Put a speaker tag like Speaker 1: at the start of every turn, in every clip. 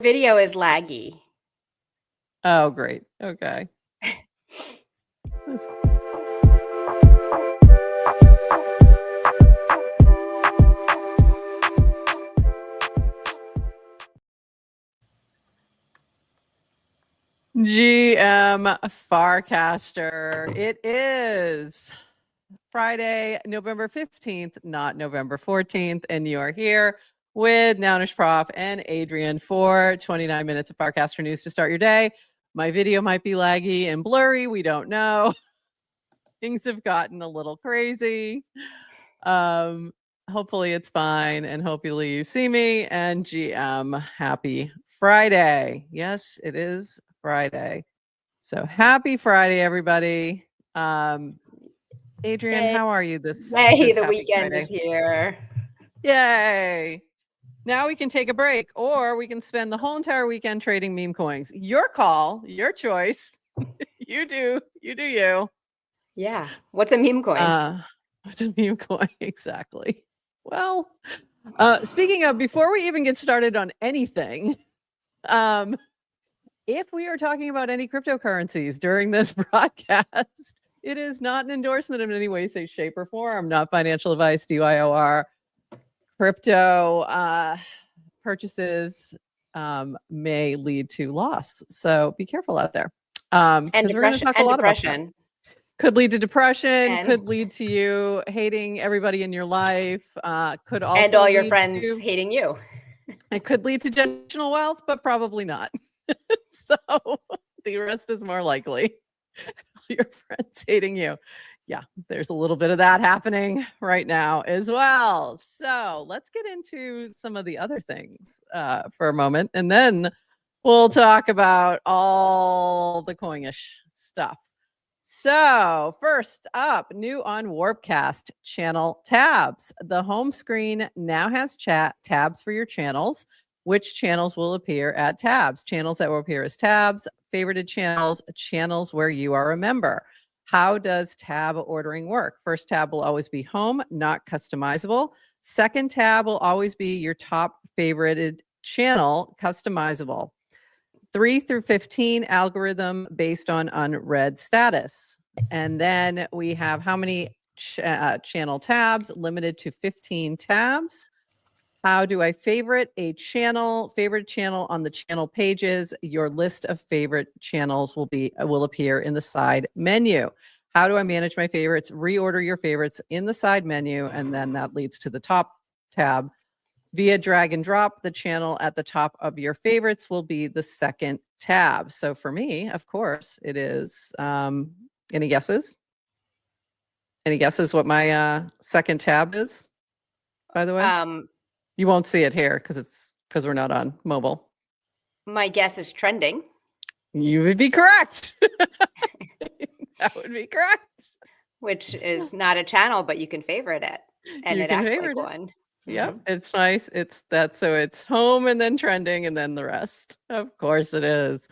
Speaker 1: Video is laggy.
Speaker 2: Oh, great. Okay. GM Farcaster. It is Friday, November 15th, not November 14th, and you are here with Nounish Prof and Adrian for 29 minutes of Farcaster news to start your day. My video might be laggy and blurry. We don't know. Things have gotten a little crazy. Hopefully it's fine, and hopefully you see me. And GM, happy Friday. Yes, it is Friday. So happy Friday, everybody. Adrian,
Speaker 1: Yay.
Speaker 2: how are you this
Speaker 1: Yay, the
Speaker 2: happy
Speaker 1: weekend
Speaker 2: Friday?
Speaker 1: is here.
Speaker 2: Yay. Now we can take a break, or we can spend the whole entire weekend trading meme coins. Your call, your choice. You do you.
Speaker 1: Yeah. What's a meme coin?
Speaker 2: What's a meme coin? Exactly. Well, speaking of, before we even get started on anything, if we are talking about any cryptocurrencies during this broadcast, it is not an endorsement in any way, shape, or form. Not financial advice, DYOR. Crypto purchases may lead to loss. So be careful out there.
Speaker 1: And
Speaker 2: we're going to talk a lot about that. Could lead to depression, could lead to you hating everybody in your life, could also
Speaker 1: and all your friends hating you.
Speaker 2: It could lead to generational wealth, but probably not. So the rest is more likely. Your friends hating you. Yeah, there's a little bit of that happening right now as well. So let's get into some of the other things for a moment, and then we'll talk about all the coinish stuff. So first up, new on Warpcast, channel tabs. The home screen now has tabs for your channels. Which channels will appear at tabs? Channels that will appear as tabs, favorited channels, channels where you are a member. How does tab ordering work? First tab will always be home, not customizable. Second tab will always be your top favorited channel, customizable. 3 through 15 algorithm based on unread status. And then we have how many channel tabs, limited to 15 tabs. How do I favorite a channel? Favorite channel on the channel pages. Your list of favorite channels will appear in the side menu. How do I manage my favorites? Reorder your favorites in the side menu, and then that leads to the top tab. Via drag and drop, the channel at the top of your favorites will be the second tab. So for me, of course, it is, any guesses? Any guesses what my second tab is, by the way? You won't see it here because we're not on mobile.
Speaker 1: My guess is trending.
Speaker 2: You would be correct. That would be correct.
Speaker 1: Which is not a channel, but you can favorite it. And
Speaker 2: you
Speaker 1: it
Speaker 2: can
Speaker 1: acts
Speaker 2: favorite
Speaker 1: like
Speaker 2: it.
Speaker 1: one.
Speaker 2: Yep, it's nice. It's that, so it's home and then trending and then the rest. Of course it is.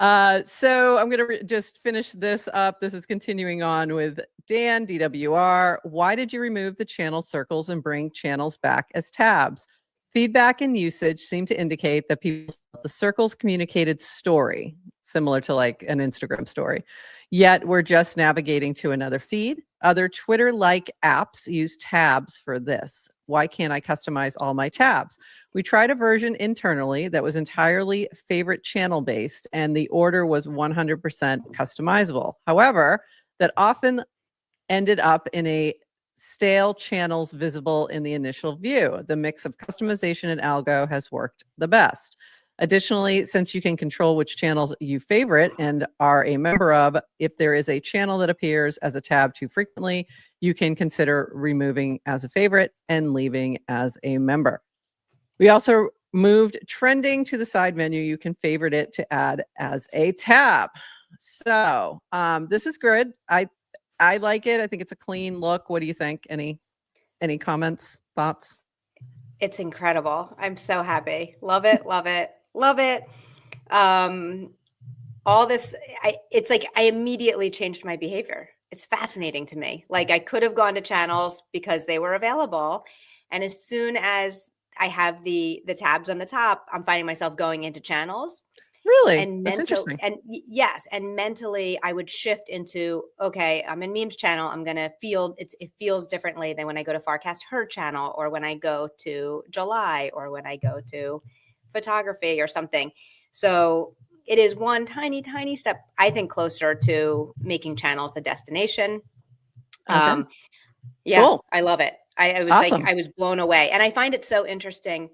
Speaker 2: So I'm going to just finish this up. This is continuing on with Dan, DWR. Why did you remove the channel circles and bring channels back as tabs? Feedback and usage seem to indicate that the circles communicated story, similar to like an Instagram story. Yet we're just navigating to another feed. Other Twitter-like apps use tabs for this. Why can't I customize all my tabs? We tried a version internally that was entirely favorite channel based, and the order was 100% customizable. However, that often ended up in a stale channels visible in the initial view. The mix of customization and algo has worked the best. Additionally, since you can control which channels you favorite and are a member of, if there is a channel that appears as a tab too frequently, you can consider removing as a favorite and leaving as a member. We also moved trending to the side menu. You can favorite it to add as a tab. So this is good. I like it. I think it's a clean look. What do you think? Any comments, thoughts?
Speaker 1: It's incredible. I'm so happy. Love it, love it, love it. All this, it's like I immediately changed my behavior. It's fascinating to me. Like I could have gone to channels because they were available. And as soon as I have the tabs on the top. I'm finding myself going into channels.
Speaker 2: Really?
Speaker 1: And
Speaker 2: That's
Speaker 1: mental
Speaker 2: interesting.
Speaker 1: and yes, and mentally I would shift into, okay, I'm in memes channel. I'm gonna feel it feels differently than when I go to Farcast her channel, or when I go to July, or when I go to photography or something. So it is one tiny, tiny step, I think, closer to making channels the destination.
Speaker 2: Okay.
Speaker 1: Yeah,
Speaker 2: Cool.
Speaker 1: I love it. I was like,
Speaker 2: Awesome.
Speaker 1: I was blown away. And I find it so interesting.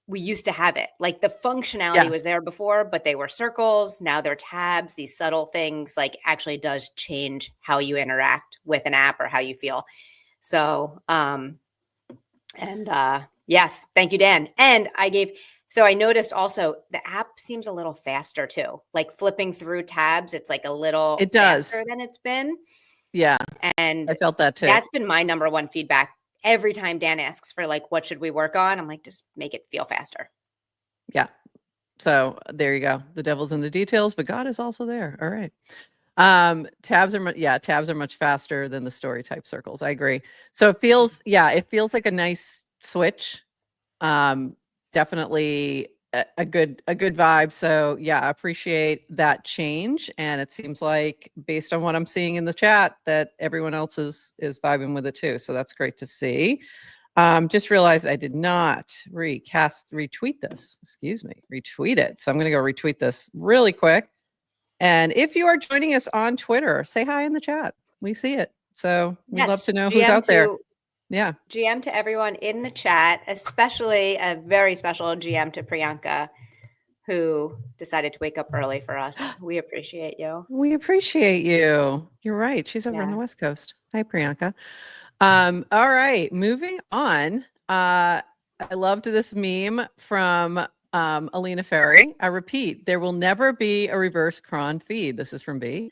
Speaker 1: We used to have it. Like the functionality
Speaker 2: Yeah.
Speaker 1: was there before, but they were circles. Now they're tabs, these subtle things, like actually does change how you interact with an app or how you feel. So, yes, thank you, Dan. And I noticed also the app seems a little faster too. Like flipping through tabs, it's like a little
Speaker 2: It
Speaker 1: faster
Speaker 2: does.
Speaker 1: than it's been.
Speaker 2: Yeah.
Speaker 1: And
Speaker 2: I felt that too.
Speaker 1: that's been my number one feedback. Every time Dan asks for like, what should we work on? I'm like, just make it feel faster.
Speaker 2: Yeah. So there you go. The devil's in the details, but God is also there. All right. Tabs are much faster than the story type circles. I agree. So it feels like a nice switch. Um, Definitely a good vibe. So yeah, I appreciate that change. And it seems like, based on what I'm seeing in the chat, that everyone else is vibing with it too. So that's great to see. Just realized I did not retweet this. Excuse me, retweet it. So I'm going to go retweet this really quick. And if you are joining us on Twitter, say hi in the chat. We see it. So we'd love
Speaker 1: Yes,
Speaker 2: to know who's
Speaker 1: GM
Speaker 2: out there.
Speaker 1: to
Speaker 2: Yeah.
Speaker 1: GM to everyone in the chat, especially a very special GM to Priyanka, who decided to wake up early for us. We appreciate you.
Speaker 2: We appreciate you. You're right. She's over on the
Speaker 1: Yeah.
Speaker 2: West Coast. Hi, Priyanka. All right, moving on. I loved this meme from Alina Ferry. I repeat, there will never be a reverse cron feed. This is from B.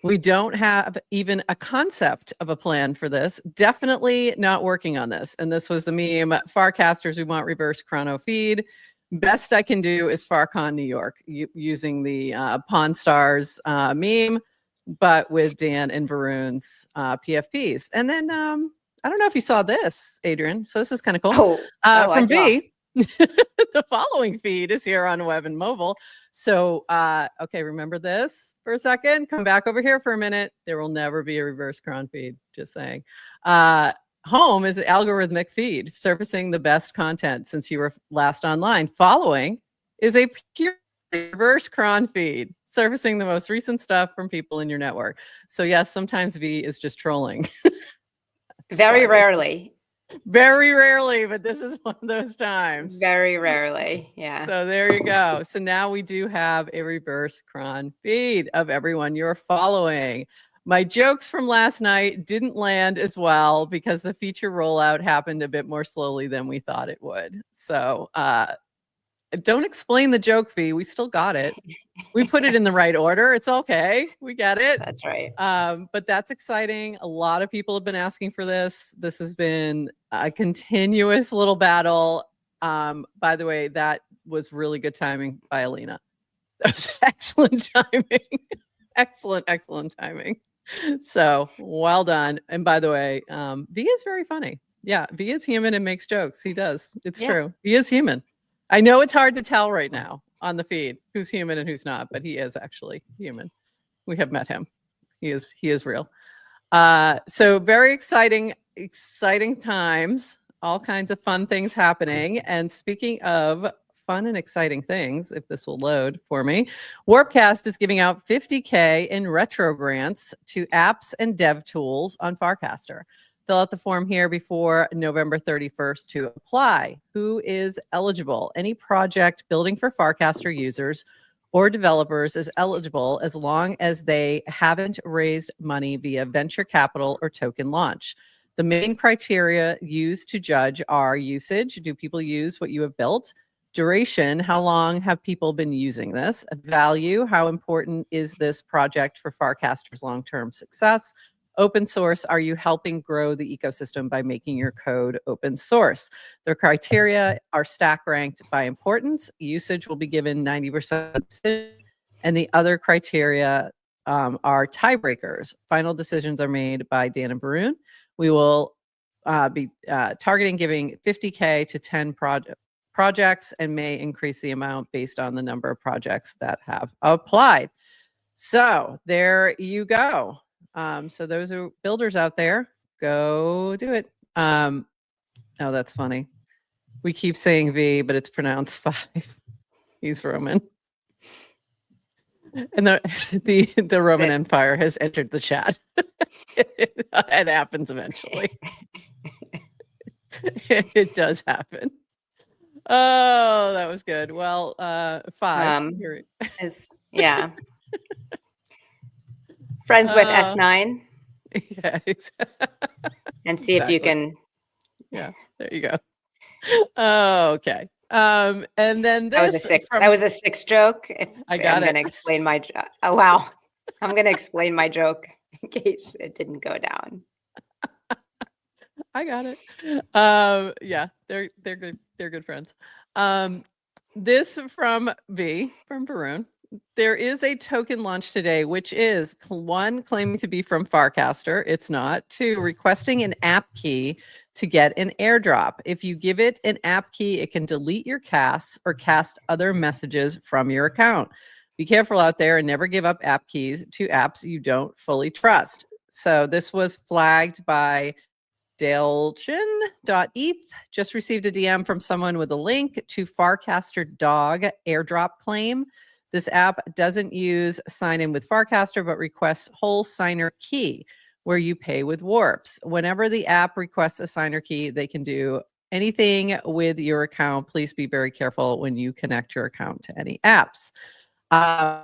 Speaker 2: We don't have even a concept of a plan for this. Definitely not working on this. And this was the meme. Farcasters, we want reverse chrono feed. Best I can do is Farcon New York, using the Pawn Stars meme, but with Dan and Varun's PFPs. And then I don't know if you saw this, Adrian. So this was kind of cool.
Speaker 1: Oh, I
Speaker 2: From
Speaker 1: saw.
Speaker 2: B, the following feed is here on web and mobile. So, okay, remember this for a second. Come back over here for a minute. There will never be a reverse cron feed. Just saying. Home is an algorithmic feed surfacing the best content since you were last online. Following is a pure reverse cron feed surfacing the most recent stuff from people in your network. So yes, sometimes V is just trolling.
Speaker 1: Very rarely.
Speaker 2: Very rarely, but this is one of those times.
Speaker 1: Very rarely. Yeah.
Speaker 2: So there you go. So now we do have a reverse cron feed of everyone you're following. My jokes from last night didn't land as well because the feature rollout happened a bit more slowly than we thought it would. So don't explain the joke fee. We still got it. We put it in the right order. It's okay. We get it.
Speaker 1: That's right.
Speaker 2: But that's exciting. A lot of people have been asking for this. This has been a continuous little battle. By the way, that was really good timing by Alina. That was excellent timing. Excellent timing. So well done. And by the way, V is very funny. Yeah, V is human and makes jokes. He does. It's true. He is human. I know it's hard to tell right now on the feed who's human and who's not, but he is actually human. We have met him. He is real. So very exciting times, all kinds of fun things happening. And speaking of fun and exciting things, if this will load for me, Warpcast is giving out $50K in retro grants to apps and dev tools on Farcaster. Fill out the form here before November 31st to apply. Who is eligible? Any project building for Farcaster users or developers is eligible as long as they haven't raised money via venture capital or token launch. The main criteria used to judge are usage. Do people use what you have built? Duration. How long have people been using this? Value. How important is this project for Farcaster's long-term success? Open source. Are you helping grow the ecosystem by making your code open source? Their criteria are stack ranked by importance. Usage will be given 90%, and the other criteria are tiebreakers. Final decisions are made by Dan and Varun. We will be targeting giving 50K to 10 projects and may increase the amount based on the number of projects that have applied. So there you go. So those are builders out there. Go do it. Oh, that's funny. We keep saying V, but it's pronounced 5. He's Roman. And the Roman Empire has entered the chat. It happens eventually. It does happen. Oh, that was good. Well, 5.
Speaker 1: Yeah. Friends with S9.
Speaker 2: Yeah.
Speaker 1: And see if you can.
Speaker 2: Yeah, there you go. Oh, okay. And then this
Speaker 1: that was a 6 joke. I'm going to explain my joke. Oh, wow. I'm going to explain my joke in case it didn't go down.
Speaker 2: I got it. Yeah, they're good. They're good friends. This from V from Varun. There is a token launch today, which is 1, claiming to be from Farcaster. It's not. 2, requesting an app key to get an airdrop. If you give it an app key, it can delete your casts or cast other messages from your account. Be careful out there and never give up app keys to apps you don't fully trust. So this was flagged by Dalchin.eth. Just received a DM from someone with a link to Farcaster Dog airdrop claim. This app doesn't use sign in with Farcaster, but requests whole signer key where you pay with warps. Whenever the app requests a signer key, they can do anything with your account. Please be very careful when you connect your account to any apps.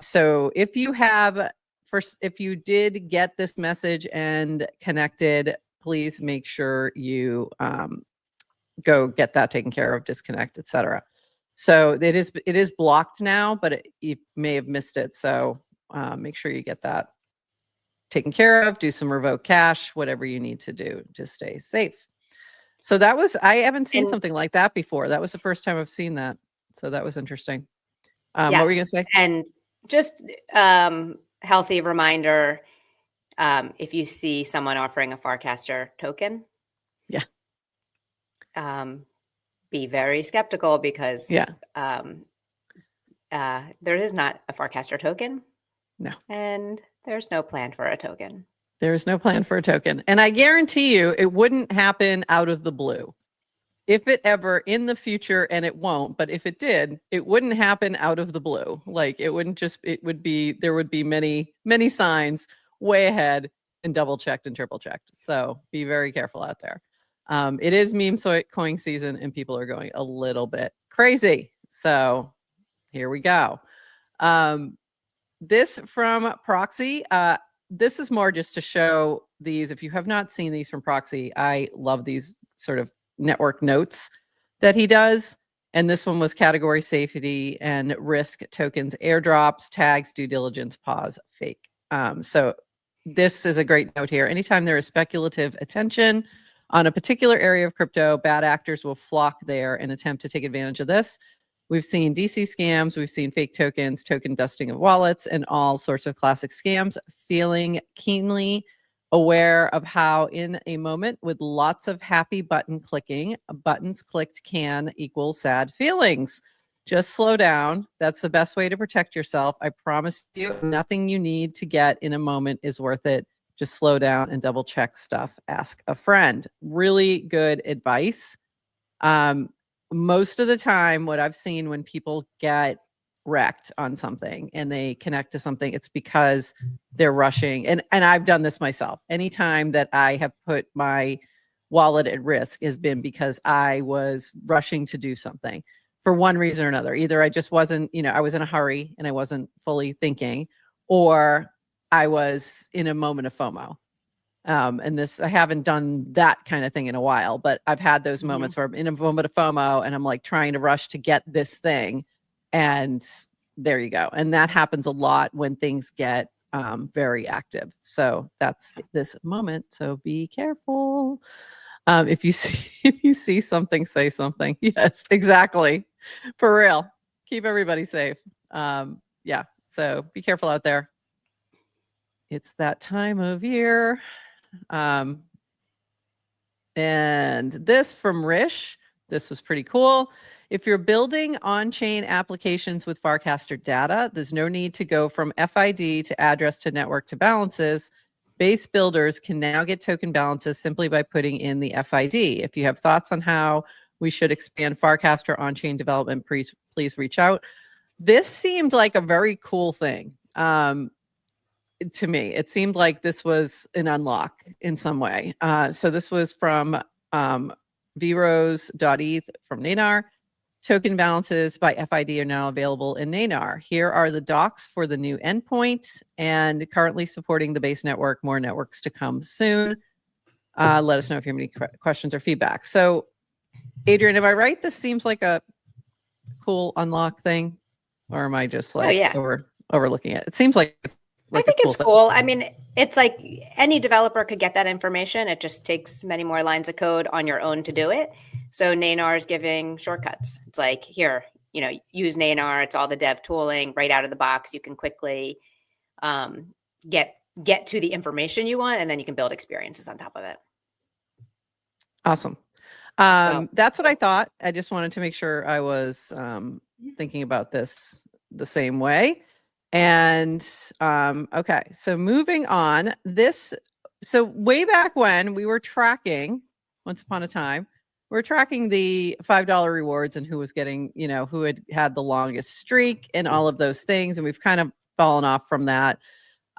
Speaker 2: So if you did get this message and connected, please make sure you go get that taken care of, disconnect, etc. So it is blocked now, but you may have missed it. So make sure you get that taken care of, do some revoke cache, whatever you need to do to stay safe. So I haven't seen something like that before. That was the first time I've seen that. So that was interesting. Yes. What were you going to say?
Speaker 1: And just healthy reminder, if you see someone offering a Farcaster token, be very skeptical because there is not a Farcaster token.
Speaker 2: No.
Speaker 1: And there's no plan for a token.
Speaker 2: There is no plan for a token. And I guarantee you it wouldn't happen out of the blue. If it ever in the future, and it won't, but if it did, it wouldn't happen out of the blue. Like there would be many, many signs way ahead and double checked and triple checked. So be very careful out there. It is meme coin season and people are going a little bit crazy. So here we go. This from Proxy. This is more just to show these. If you have not seen these from Proxy, I love these sort of network notes that he does. And this one was category safety and risk tokens, airdrops, tags, due diligence, pause, fake. So this is a great note here. Anytime there is speculative attention on a particular area of crypto, bad actors will flock there and attempt to take advantage of this. We've seen DC scams, we've seen fake tokens, token dusting of wallets, and all sorts of classic scams. Feeling keenly aware of how in a moment with lots of happy button clicking, buttons clicked can equal sad feelings. Just slow down. That's the best way to protect yourself. I promise you, nothing you need to get in a moment is worth it. Just slow down and double check stuff. Ask a friend. Really good advice. Most of the time, what I've seen when people get wrecked on something and they connect to something, it's because they're rushing. And I've done this myself. Anytime that I have put my wallet at risk has been because I was rushing to do something for one reason or another. Either I just wasn't, I was in a hurry and I wasn't fully thinking, or I was in a moment of FOMO. And I haven't done that kind of thing in a while, but I've had those moments where I'm in a moment of FOMO and I'm like trying to rush to get this thing. And there you go. And that happens a lot when things get very active. So that's this moment. So be careful. If you see something, say something. Yes, exactly. For real. Keep everybody safe. Yeah. So be careful out there. It's that time of year. And this from Rish, this was pretty cool. If you're building on-chain applications with Farcaster data, there's no need to go from FID to address to network to balances. Base builders can now get token balances simply by putting in the FID. If you have thoughts on how we should expand Farcaster on-chain development, please reach out. This seemed like a very cool thing. To me, it seemed like this was an unlock in some way. So this was from vrose.eth from Nanar. Token balances by FID are now available in Nanar. Here are the docs for the new endpoint and currently supporting the base network. More networks to come soon. Let us know if you have any questions or feedback. So, Adrian, am I right? This seems like a cool unlock thing, or am I just like overlooking it? It seems like
Speaker 1: I think it's cool. I mean, it's like any developer could get that information. It just takes many more lines of code on your own to do it. So Nanar is giving shortcuts. It's like, here, use Nanar. It's all the dev tooling right out of the box. You can quickly get to the information you want, and then you can build experiences on top of it.
Speaker 2: Awesome. That's what I thought. I just wanted to make sure I was thinking about this the same way. And okay, so moving on, so way back when we were tracking, once upon a time, we were tracking the $5 rewards and who was getting, who had the longest streak and all of those things. And we've kind of fallen off from that.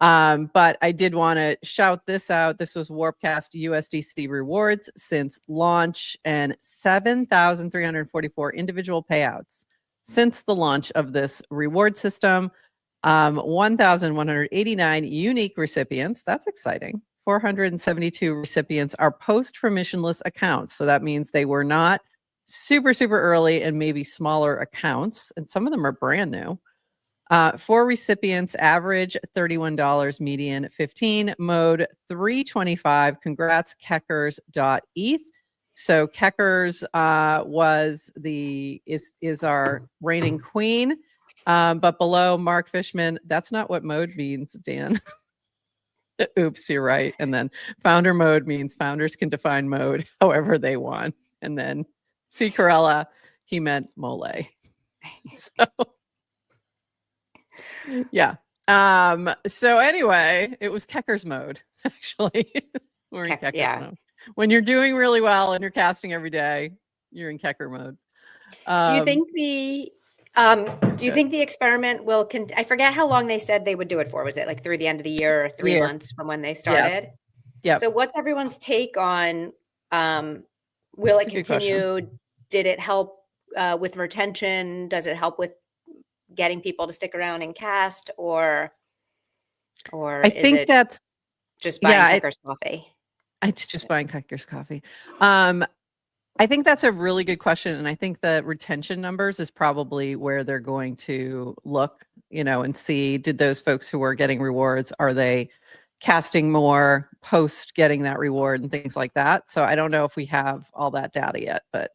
Speaker 2: But I did want to shout this out. This was Warpcast USDC rewards since launch and 7,344 individual payouts since the launch of this reward system. 1,189 unique recipients. That's exciting. 472 recipients are post-permissionless accounts. So that means they were not super, super early and maybe smaller accounts. And some of them are brand new. 4 recipients, average $31, median 15, mode 325. Congrats, Keckers.eth. So Keckers is our reigning queen. But below Mark Fishman, that's not what mode means, Dan. Oops, you're right. And then founder mode means founders can define mode however they want. And then C. Corella, he meant mole. So yeah. So anyway, it was Keckers mode, actually. We're in Keckers mode. When you're doing really well and you're casting every day, you're in Kecker mode.
Speaker 1: Do you think the experiment will I forget how long they said they would do it for. Was it like through the end of the year or 3 months from when they started?
Speaker 2: Yeah.
Speaker 1: So what's everyone's take on will it continue? Did it help with retention? Does it help with getting people to stick around and cast, or
Speaker 2: I think that's
Speaker 1: just buying Keckers coffee?
Speaker 2: It's just buying Keckers coffee. I think that's a really good question. And I think the retention numbers is probably where they're going to look, and see, did those folks who are getting rewards, are they casting more post getting that reward and things like that? So I don't know if we have all that data yet, but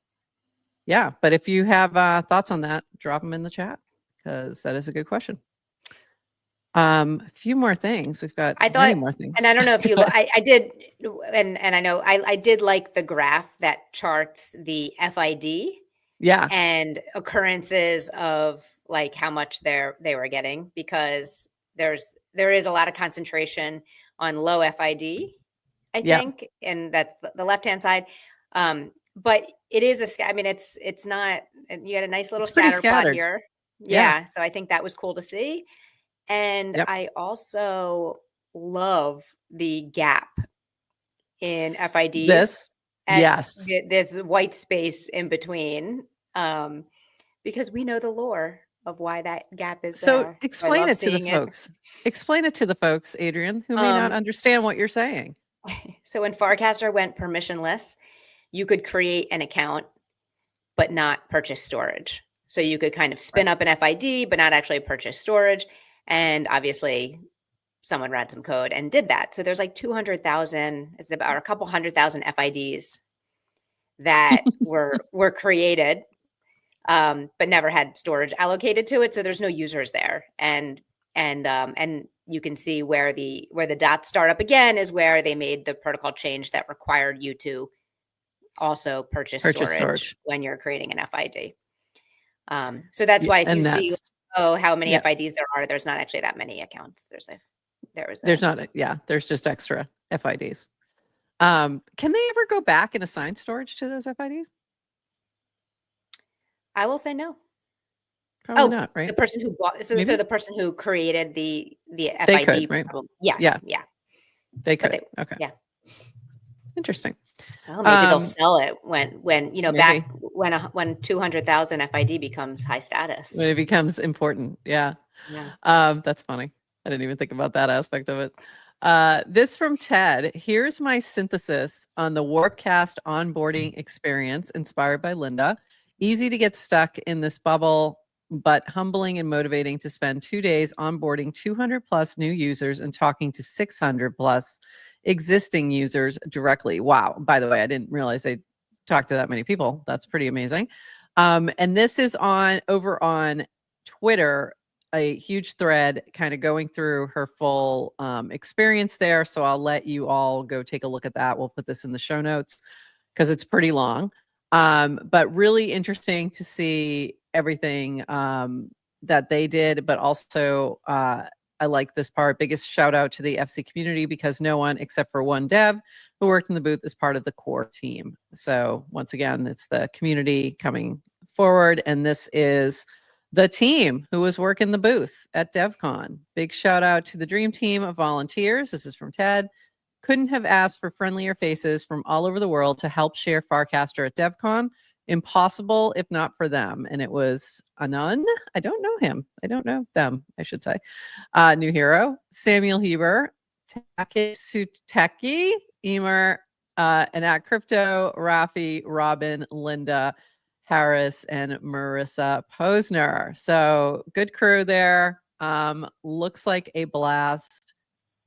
Speaker 2: yeah. But if you have thoughts on that, drop them in the chat, because that is a good question. A few more things. We've got many more things.
Speaker 1: And I don't know if you look, I did, and I know I did like the graph that charts the FID and occurrences of like how much they were getting, because there is a lot of concentration on low FID, I think, and that's the left-hand side. But it is it's not, you had a nice little scatter plot here. Yeah. So I think that was cool to see. And I also love the gap in FIDs. This white space in between, because we know the lore of why that gap is there.
Speaker 2: So explain it to the folks. Explain it to the folks, Adrian, who may not understand what you're saying.
Speaker 1: So when Farcaster went permissionless, you could create an account but not purchase storage. So you could kind of spin up an FID but not actually purchase storage. And obviously, someone ran some code and did that. So there's like 200,000, it's about a couple 100,000 FIDs that were created, but never had storage allocated to it. So there's no users there. And you can see where the dots start up again is where they made the protocol change that required you to also purchase
Speaker 2: Purchase
Speaker 1: storage
Speaker 2: storage.
Speaker 1: when you're creating an FID. So that's
Speaker 2: Yeah,
Speaker 1: why if
Speaker 2: and
Speaker 1: you see,
Speaker 2: that's
Speaker 1: how many
Speaker 2: yeah.
Speaker 1: FIDs there are, there's not actually that many accounts.
Speaker 2: There's not there's just extra FIDs. Can they ever go back and assign storage to those FIDs?
Speaker 1: I will say no.
Speaker 2: Probably not,
Speaker 1: The
Speaker 2: right?
Speaker 1: person who bought, so
Speaker 2: Maybe
Speaker 1: the person who created the
Speaker 2: they could,
Speaker 1: FID
Speaker 2: right?
Speaker 1: problem. Yes,
Speaker 2: Yeah,
Speaker 1: yeah,
Speaker 2: they
Speaker 1: but
Speaker 2: could. Okay,
Speaker 1: yeah.
Speaker 2: interesting.
Speaker 1: Oh, maybe they'll sell it when
Speaker 2: Maybe
Speaker 1: back when 200,000 FID becomes high status.
Speaker 2: when it becomes important. Yeah.
Speaker 1: Yeah.
Speaker 2: That's funny. I didn't even think about that aspect of it. This from Ted. Here's my synthesis on the Warpcast onboarding experience inspired by Linda. Easy to get stuck in this bubble, but humbling and motivating to spend 2 days onboarding 200 plus new users and talking to 600 plus existing users directly. Wow. By the way, I didn't realize they talked to that many people. That's pretty amazing. And this is over on Twitter, a huge thread kind of going through her full experience there. So I'll let you all go take a look at that. We'll put this in the show notes because it's pretty long. But really interesting to see everything that they did, but also I like this part. Biggest shout out to the FC community because no one except for one dev who worked in the booth is part of the core team. So once again, it's the community coming forward. And this is the team who was working the booth at DevCon. Big shout out to the dream team of volunteers. This is from Ted. Couldn't have asked for friendlier faces from all over the world to help share Farcaster at DevCon. Impossible if not for them. And it was Anun. I don't know him. I don't know them, I should say. New hero, Samuel Huber, Take Suteki, Emer, and at Crypto, Rafi, Robin, Linda, Harris, and Marissa Posner. So good crew there. Looks like a blast.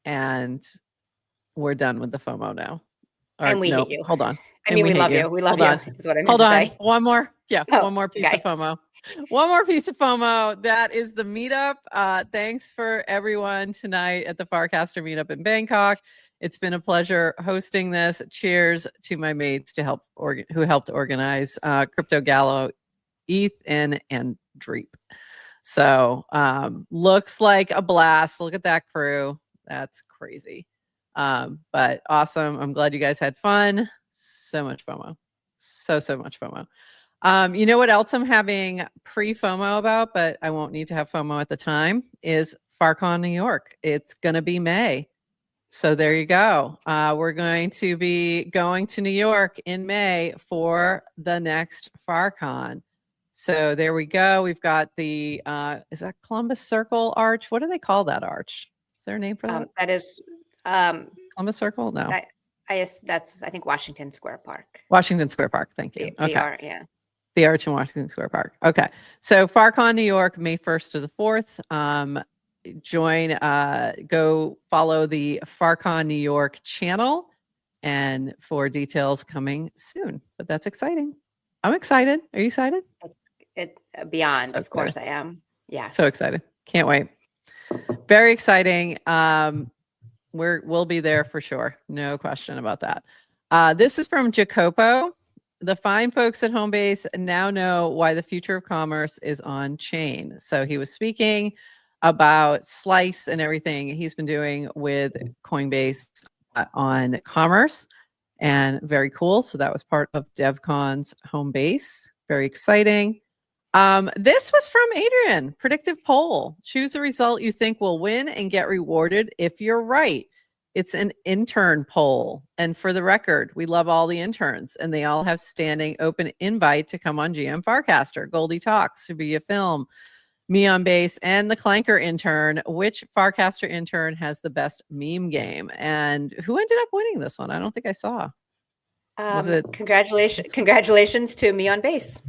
Speaker 2: And we're done with the FOMO now.
Speaker 1: And we hate you.
Speaker 2: Hold on.
Speaker 1: I mean, we love you. We love you, is what I meant to say.
Speaker 2: One more. Yeah,
Speaker 1: Oh,
Speaker 2: one more piece of FOMO. One more piece of FOMO. That is the meetup. Thanks for everyone tonight at the Farcaster meetup in Bangkok. It's been a pleasure hosting this. Cheers to my mates who helped organize Crypto Gallo, ETH, and Dreep. So looks like a blast. Look at that crew. That's crazy. But awesome. I'm glad you guys had fun. So much FOMO. So much FOMO. You know what else I'm having pre-FOMO about, but I won't need to have FOMO at the time, is FarCon New York. It's going to be May. So there you go. We're going to be going to New York in May for the next FarCon. So there we go. We've got the, is that Columbus Circle Arch? What do they call that arch? Is there a name for that?
Speaker 1: That is
Speaker 2: Columbus Circle? No.
Speaker 1: That's, I think, Washington Square Park.
Speaker 2: Washington Square Park. Thank you.
Speaker 1: Okay.
Speaker 2: The Arch in Washington Square Park. Okay. So FarCon New York, May 1st to the 4th. Go follow the FarCon New York channel and for details coming soon. But that's exciting. I'm excited. Are you excited?
Speaker 1: Beyond, of course I am. Yes.
Speaker 2: So excited. Can't wait. Very exciting. We'll be there for sure. No question about that. This is from Jacopo. The fine folks at Homebase now know why the future of commerce is on chain. So he was speaking about Slice and everything he's been doing with Coinbase on commerce, and very cool. So that was part of DevCon's Homebase. Very exciting. This was from Adrian. Predictive poll. Choose a result you think will win and get rewarded if you're right. It's an intern poll. And for the record, we love all the interns and they all have standing open invite to come on GM Farcaster, Goldie Talks, Sevilla Film, Me on Base, and the Clanker intern. Which Farcaster intern has the best meme game? And who ended up winning this one? I don't think I saw. Was it?
Speaker 1: Congratulations to Me on Base.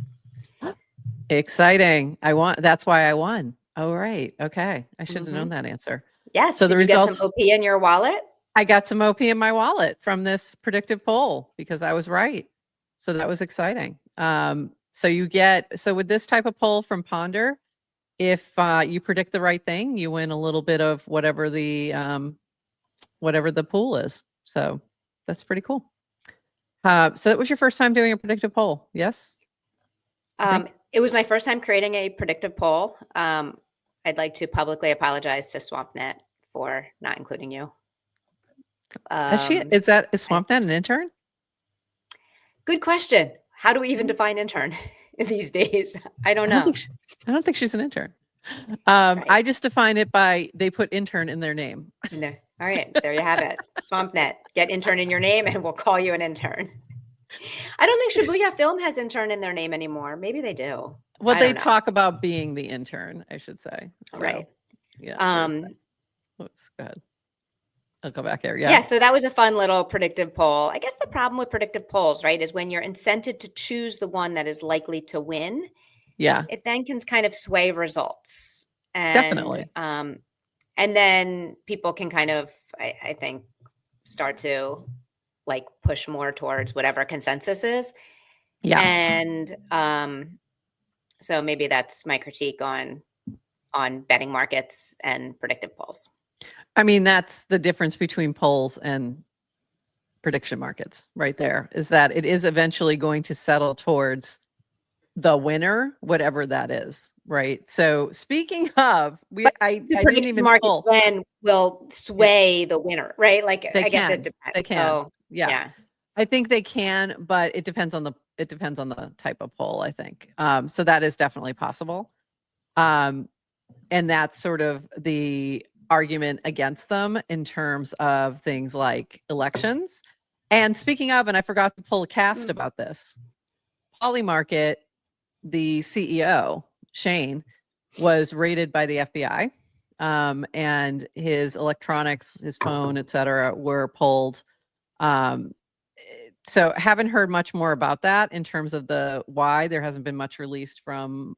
Speaker 2: Exciting. That's why I won. Oh, right. Okay. I should have known that answer.
Speaker 1: Yes.
Speaker 2: So the results,
Speaker 1: get some OP in your wallet?
Speaker 2: I got some OP in my wallet from this predictive poll because I was right. So that was exciting. So with this type of poll from Ponder, if you predict the right thing, you win a little bit of whatever the pool is. So that's pretty cool. So that was your first time doing a predictive poll, yes?
Speaker 1: It was my first time creating a predictive poll. I'd like to publicly apologize to SwampNet for not including you.
Speaker 2: Is SwampNet an intern?
Speaker 1: Good question. How do we even define intern these days? I don't know.
Speaker 2: I don't think she's an intern.
Speaker 1: Right.
Speaker 2: I just define it by they put intern in their name.
Speaker 1: No. All right, there you have it. SwampNet, get intern in your name and we'll call you an intern. I don't think Shibuya Film has intern in their name anymore. Maybe they do.
Speaker 2: Well, they talk about being the intern, I should say. So,
Speaker 1: right.
Speaker 2: Yeah. Oops, go ahead. I'll go back here. Yeah.
Speaker 1: Yeah. So that was a fun little predictive poll. I guess the problem with predictive polls, right, is when you're incented to choose the one that is likely to win.
Speaker 2: Yeah.
Speaker 1: It then can kind of sway results. And,
Speaker 2: definitely.
Speaker 1: And then people can kind of, I think, start to like push more towards whatever consensus is.
Speaker 2: Yeah.
Speaker 1: And so maybe that's my critique on betting markets and predictive polls.
Speaker 2: I mean, that's the difference between polls and prediction markets right there, is that it is eventually going to settle towards the winner, whatever that is, right? So speaking of, I didn't even
Speaker 1: markets then will sway the winner, right? Like I guess it depends.
Speaker 2: They can. Oh, yeah. I think they can, but it depends on the type of poll, I think. So that is definitely possible. And that's sort of the argument against them in terms of things like elections. And speaking of, and I forgot to pull a cast about this, Polymarket, the CEO, Shane, was raided by the FBI, and his electronics, his phone, et cetera, were pulled. So haven't heard much more about that in terms of the why. There hasn't been much released from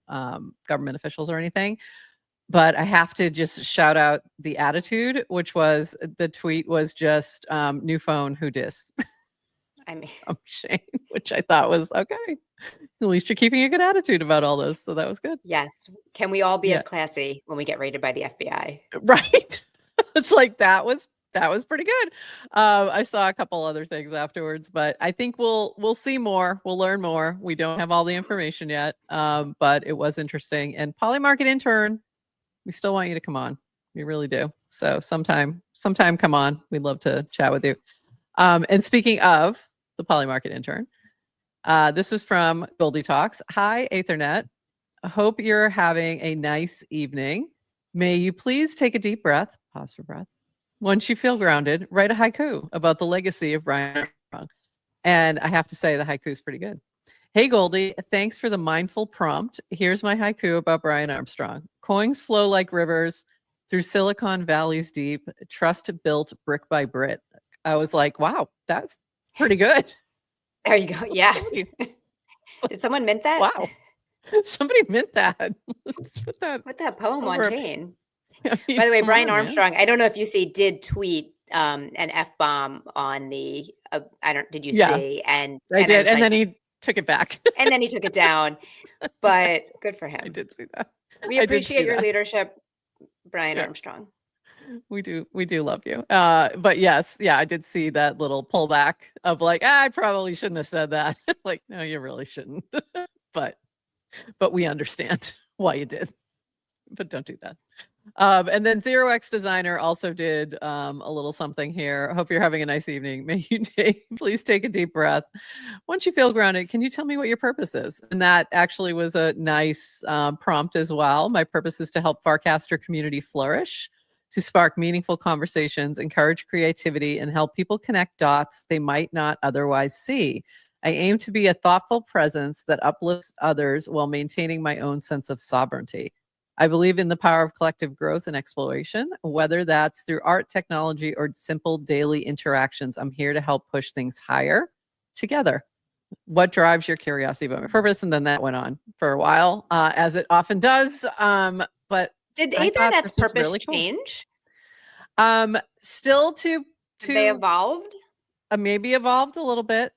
Speaker 2: government officials or anything. But I have to just shout out the attitude, which was the tweet was just new phone, who dis?
Speaker 1: I mean,
Speaker 2: I'm Shane, which I thought was okay. At least you're keeping a good attitude about all this. So that was good.
Speaker 1: Yes. Can we all be as classy when we get raided by the FBI?
Speaker 2: Right. It's like that was pretty good. I saw a couple other things afterwards, but I think we'll see more. We'll learn more. We don't have all the information yet, but it was interesting. And Polymarket intern, we still want you to come on. We really do. So sometime come on. We'd love to chat with you. And speaking of the Polymarket intern, this was from Goldie Talks. Hi, Ethernet. I hope you're having a nice evening. May you please take a deep breath, pause for breath. Once you feel grounded, write a haiku about the legacy of Brian Armstrong. And I have to say the haiku is pretty good. Hey, Goldie, thanks for the mindful prompt. Here's my haiku about Brian Armstrong. Coins flow like rivers through Silicon Valley's deep, trust built brick by brick. I was like, wow, that's pretty good.
Speaker 1: There you go. Yeah. Did someone mint that?
Speaker 2: Wow. Somebody mint that. Let's put
Speaker 1: that poem on chain.
Speaker 2: I mean,
Speaker 1: by the way, Brian Armstrong, I don't know if you see, did tweet an F-bomb on the, did you see? And
Speaker 2: I did. And then he took it back.
Speaker 1: And then he took it down. But good for him.
Speaker 2: I did see that.
Speaker 1: We appreciate your leadership, Brian Armstrong.
Speaker 2: We do love you. But yes, I did see that little pullback of like, I probably shouldn't have said that. Like, no, you really shouldn't. but we understand why you did. But don't do that. And then 0x Designer also did a little something here. Hope you're having a nice evening. May you please take a deep breath. Once you feel grounded, can you tell me what your purpose is? And that actually was a nice prompt as well. My purpose is to help Farcaster community flourish, to spark meaningful conversations, encourage creativity, and help people connect dots they might not otherwise see. I aim to be a thoughtful presence that uplifts others while maintaining my own sense of sovereignty. I believe in the power of collective growth and exploration, whether that's through art, technology, or simple daily interactions. I'm here to help push things higher together. What drives your curiosity about my purpose? And then that went on for a while, as it often does. But
Speaker 1: did Ethernet's purpose really change?
Speaker 2: Still to
Speaker 1: they evolved?
Speaker 2: Maybe evolved a little bit.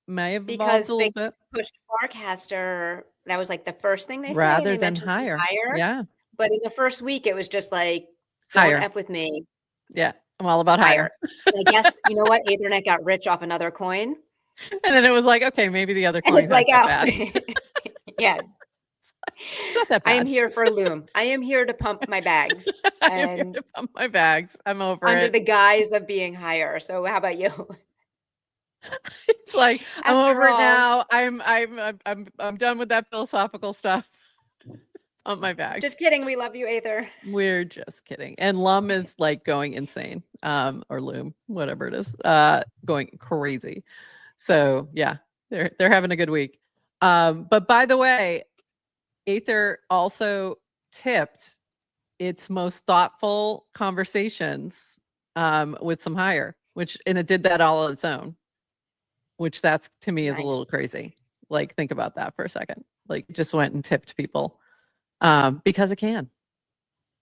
Speaker 2: May have evolved a little bit.
Speaker 1: Pushed Farcaster. That was like the first thing they
Speaker 2: rather
Speaker 1: say,
Speaker 2: than higher.
Speaker 1: Yeah. But in the first week, it was just like,
Speaker 2: higher.
Speaker 1: Don't F with me.
Speaker 2: Yeah. I'm all about higher.
Speaker 1: I guess, you know what? Ethernet got rich off another coin.
Speaker 2: And then it was like, okay, maybe the other
Speaker 1: And
Speaker 2: coins
Speaker 1: it's like,
Speaker 2: aren't
Speaker 1: oh,
Speaker 2: that bad.
Speaker 1: yeah,
Speaker 2: It's not that
Speaker 1: I am
Speaker 2: bad.
Speaker 1: here for loom. I am here to pump my bags
Speaker 2: I am here
Speaker 1: and
Speaker 2: to pump my bags. I'm over
Speaker 1: under
Speaker 2: it.
Speaker 1: the guise of being higher. So how about you?
Speaker 2: It's like I'm
Speaker 1: After
Speaker 2: over it
Speaker 1: all,
Speaker 2: now. I'm done with that philosophical stuff. Pump my bags.
Speaker 1: just kidding. We love you, Aether.
Speaker 2: We're just kidding. And Lum is like going insane. Or Loom, whatever it is, going crazy. So yeah, they're having a good week. But by the way, Aether also tipped its most thoughtful conversations with some hire, and it did that all on its own, which that's to me is a
Speaker 1: Nice.
Speaker 2: little crazy. Like, think about that for a second. Like, just went and tipped people because it can.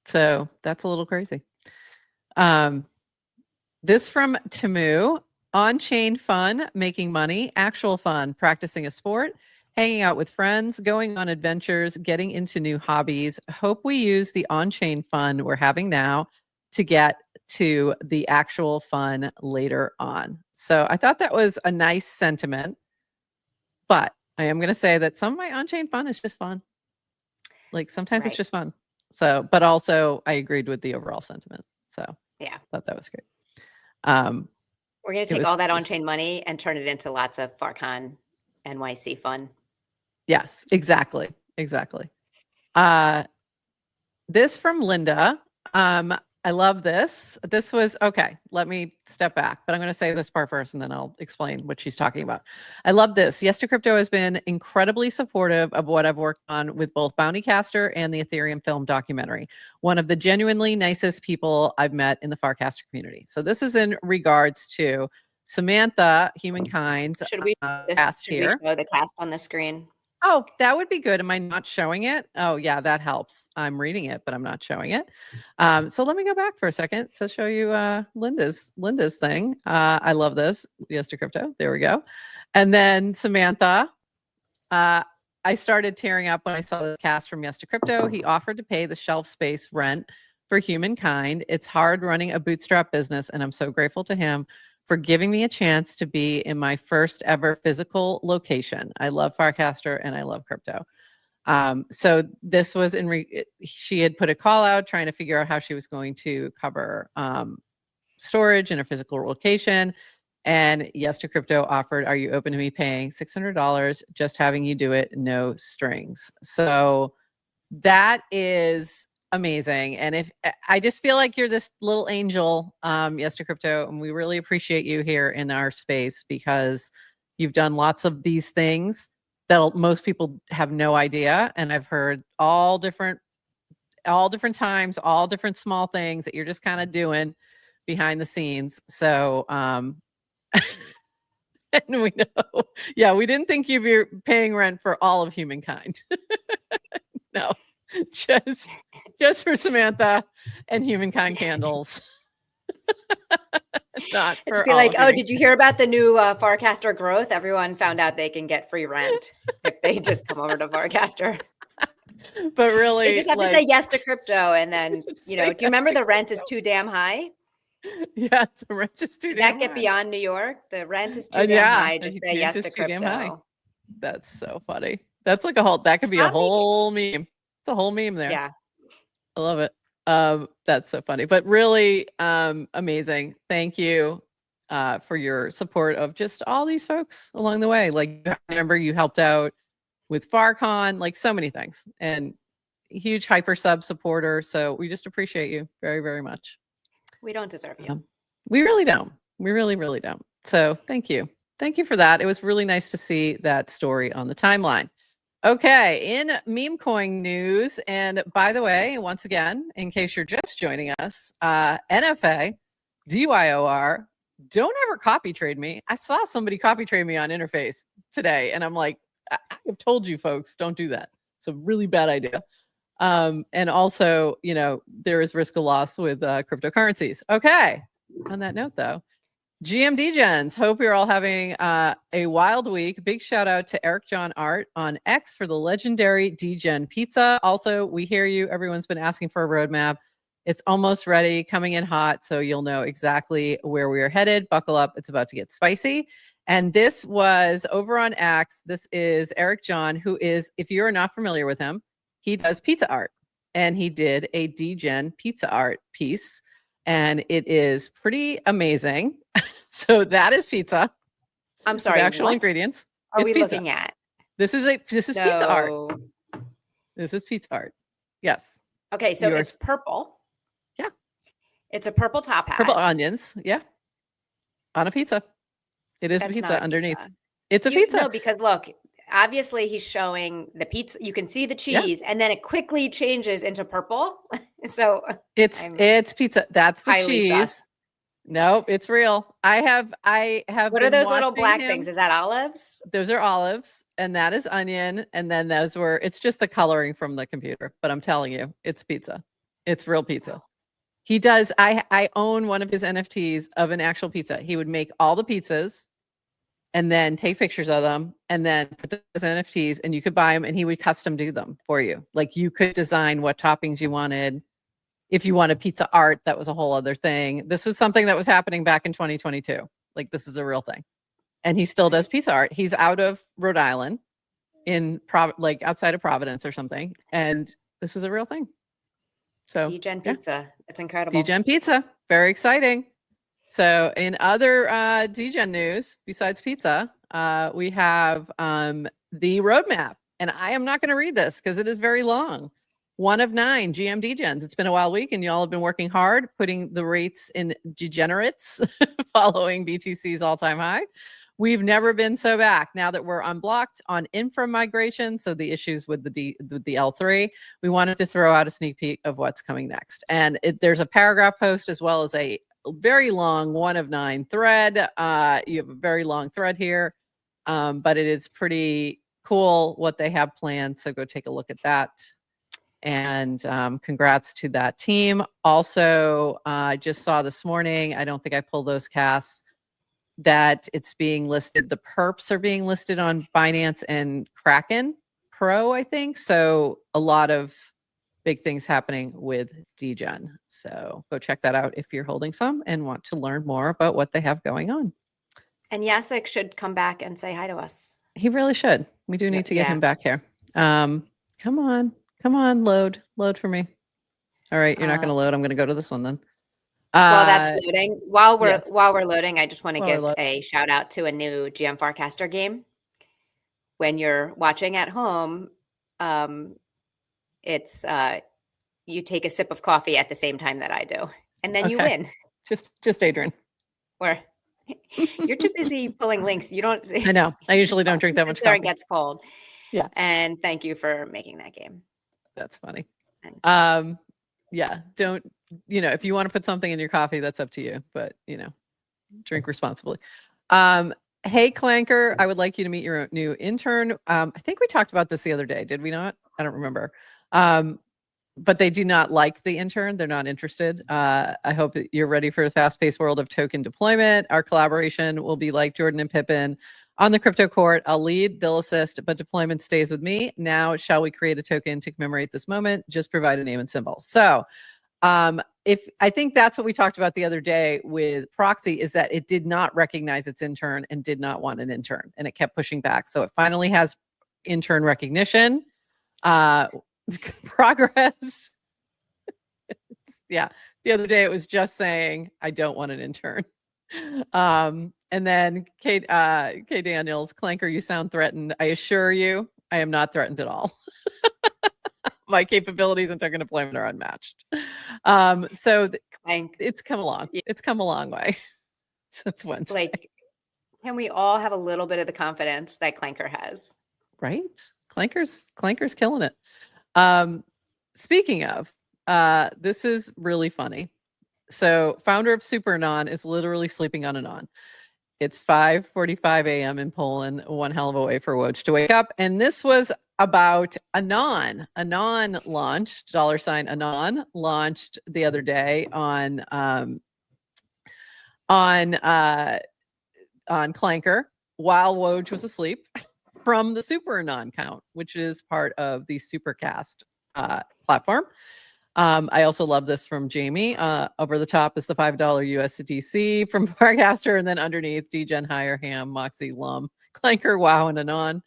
Speaker 2: So that's a little crazy. This from Tamu: on-chain fun, making money, actual fun, practicing a sport, hanging out with friends, going on adventures, getting into new hobbies. Hope we use the on-chain fun we're having now to get to the actual fun later on. So I thought that was a nice sentiment, but I am going to say that some of my on-chain fun is just fun. Like, sometimes it's
Speaker 1: Right.
Speaker 2: just fun. So, but also I agreed with the overall sentiment. So
Speaker 1: Yeah.
Speaker 2: I thought that was great.
Speaker 1: We're going to
Speaker 2: It
Speaker 1: take
Speaker 2: was
Speaker 1: all that on-chain money and turn it into lots of Farcon NYC fun.
Speaker 2: Yes, exactly. Exactly. This from Linda. I love this. This was okay. Let me step back, but I'm going to say this part first and then I'll explain what she's talking about. I love this. Yes to Crypto has been incredibly supportive of what I've worked on with both Bountycaster and the Ethereum film documentary. One of the genuinely nicest people I've met in the Farcaster community. So this is in regards to Samantha, Humankind's
Speaker 1: Should we
Speaker 2: cast
Speaker 1: should we
Speaker 2: here.
Speaker 1: show the cast on the screen?
Speaker 2: Oh, that would be good. Am I not showing it? Oh, yeah, that helps. I'm reading it, but I'm not showing it. So let me go back for a second to show you Linda's thing. I love this. Yes to Crypto. There we go. And then Samantha. I started tearing up when I saw the cast from Yes to Crypto. He offered to pay the shelf space rent for Humankind. It's hard running a bootstrap business, and I'm so grateful to him for giving me a chance to be in my first ever physical location. I love Farcaster and I love crypto. So this was she had put a call out trying to figure out how she was going to cover storage in a physical location. And Yes to Crypto offered, are you open to me paying $600, just having you do it, no strings? So that is amazing. And if I just feel like you're this little angel, Yes to Crypto, and we really appreciate you here in our space because you've done lots of these things that most people have no idea. And I've heard all different times, all different small things that you're just kind of doing behind the scenes. So, and we know, yeah, we didn't think you'd be paying rent for all of Humankind. No, just for Samantha and Humankind candles. Not
Speaker 1: It's
Speaker 2: for
Speaker 1: be
Speaker 2: all
Speaker 1: like,
Speaker 2: of
Speaker 1: oh,
Speaker 2: Humankind.
Speaker 1: did you hear about the new Farcaster growth? Everyone found out they can get free rent if they just come over to Farcaster.
Speaker 2: But really,
Speaker 1: They just have to say yes to crypto, and then do you
Speaker 2: yes
Speaker 1: remember
Speaker 2: to
Speaker 1: the rent is too damn high?
Speaker 2: Yeah, the rent is too
Speaker 1: Did
Speaker 2: damn
Speaker 1: that get
Speaker 2: high.
Speaker 1: beyond New York? The rent is too damn
Speaker 2: Yeah,
Speaker 1: high. Just say yes to
Speaker 2: too damn high.
Speaker 1: crypto.
Speaker 2: That's so funny. That's like that could be a
Speaker 1: Stop making.
Speaker 2: whole meme. It's a whole meme there.
Speaker 1: Yeah.
Speaker 2: I love it. That's so funny, but really amazing. Thank you for your support of just all these folks along the way. Like, I remember you helped out with Farcon, like so many things, and huge hyper sub supporter. So we just appreciate you very, very much.
Speaker 1: We don't deserve you.
Speaker 2: We really don't. We really, really don't. So thank you. Thank you for that. It was really nice to see that story on the timeline. Okay, in meme coin news, and by the way, once again, in case you're just joining us, NFA, DYOR, don't ever copy trade me. I saw somebody copy trade me on Interface today, and I'm like, I've told you folks, don't do that. It's a really bad idea. And also, there is risk of loss with cryptocurrencies. Okay, on that note though, GM Degens, hope you're all having a wild week. Big shout out to Eric John Art on X for the legendary Degen pizza. Also, we hear you. Everyone's been asking for a roadmap. It's almost ready, coming in hot, so you'll know exactly where we are headed. Buckle up. It's about to get spicy. And this was over on X. This is Eric John, who is, if you're not familiar with him, he does pizza art. And he did a DGen pizza art piece. And it is pretty amazing. So that is pizza.
Speaker 1: I'm sorry,
Speaker 2: with actual
Speaker 1: what
Speaker 2: ingredients.
Speaker 1: are
Speaker 2: It's
Speaker 1: we
Speaker 2: pizza.
Speaker 1: looking at?
Speaker 2: This is pizza art.
Speaker 1: So,
Speaker 2: This is pizza art. Yes.
Speaker 1: okay, so it's purple.
Speaker 2: Yeah.
Speaker 1: It's a purple top hat.
Speaker 2: Purple onions. Yeah. On a pizza. It is
Speaker 1: That's
Speaker 2: pizza
Speaker 1: not a
Speaker 2: underneath.
Speaker 1: pizza.
Speaker 2: It's a pizza.
Speaker 1: No, because look, obviously he's showing the pizza. You can see the cheese, and then it quickly changes into purple. So
Speaker 2: it's pizza. That's the cheese.
Speaker 1: Sus.
Speaker 2: Nope, it's real. I have.
Speaker 1: What are those little black things? Is that olives?
Speaker 2: Those are olives, and that is onion, and then those were. It's just the coloring from the computer, but I'm telling you, it's pizza. It's real pizza. He does. I own one of his NFTs of an actual pizza. He would make all the pizzas, and then take pictures of them, and then put those NFTs, and you could buy them, and he would custom do them for you. Like you could design what toppings you wanted. If you wanted pizza art, that was a whole other thing. This was something that was happening back in 2022. Like this is a real thing. And he still does pizza art. He's out of Rhode Island like outside of Providence or something. And this is a real thing. So
Speaker 1: DGen pizza. It's incredible.
Speaker 2: DGen pizza. Very exciting. So in other DGen news, besides pizza, we have the roadmap. And I am not going to read this because it is very long. 1 of 9 GM DGens. It's been a wild week, and y'all have been working hard, putting the rates in degenerates, following BTC's all-time high. We've never been so back. Now that we're unblocked on infra migration, so the issues with the L3, we wanted to throw out a sneak peek of what's coming next. And there's a paragraph post as well as a very long 1 of 9 thread. You have a very long thread here, but it is pretty cool what they have planned. So go take a look at that. And congrats to that team. Also, I just saw this morning, I don't think I pulled those casts, that it's being listed. The perps are being listed on Binance and Kraken Pro, I think. So a lot of big things happening with DGen. So go check that out if you're holding some and want to learn more about what they have going on.
Speaker 1: And Jacek should come back and say hi to us.
Speaker 2: He really should. We do need to get him back here. Come on, load for me. All right, you're not going to load. I'm going to go to this one then.
Speaker 1: While that's loading, while we're loading, I just want to give a shout out to a new GM Farcaster game. When you're watching at home, it's you take a sip of coffee at the same time that I do, and then you win.
Speaker 2: Just Adrian.
Speaker 1: Or you're too busy pulling links. You don't.
Speaker 2: I know. I usually don't drink that much coffee.
Speaker 1: It gets cold.
Speaker 2: Yeah.
Speaker 1: And thank you for making that game.
Speaker 2: That's funny. Yeah, don't, if you want to put something in your coffee, that's up to you, but drink responsibly. Hey Clanker, I would like you to meet your new intern. I think we talked about this the other day, did we not? I don't remember. But they do not like the intern. They're not interested. I hope that you're ready for the fast-paced world of token deployment. Our collaboration will be like Jordan and Pippen on the crypto court. I'll lead, they'll assist, but deployment stays with me. Now, shall we create a token to commemorate this moment? Just provide a name and symbol. So if I think that's what we talked about the other day with Proxy, is that it did not recognize its intern and did not want an intern, and it kept pushing back. So it finally has intern recognition. Progress. Yeah. The other day it was just saying, I don't want an intern. And then Kate Daniels, Clanker, you sound threatened. I assure you, I am not threatened at all. My capabilities and token deployment are unmatched. So it's come along. It's come a long way since Wednesday.
Speaker 1: Like, can we all have a little bit of the confidence that Clanker has?
Speaker 2: Right? Clanker's killing it. Speaking of, this is really funny. So founder of Super Anon is literally sleeping on Anon. It's 5:45 a.m. in Poland, one hell of a way for Woj to wake up. And this was about Anon. Anon launched, $Anon launched the other day on Clanker while Woj was asleep from the Super Anon account, which is part of the Supercast platform. I also love this from Jamie. Over the top is the $5 USDC from Farcaster, and then underneath DGen, Higher, Ham, Moxie, Lum, Clanker, WoW, and Anon.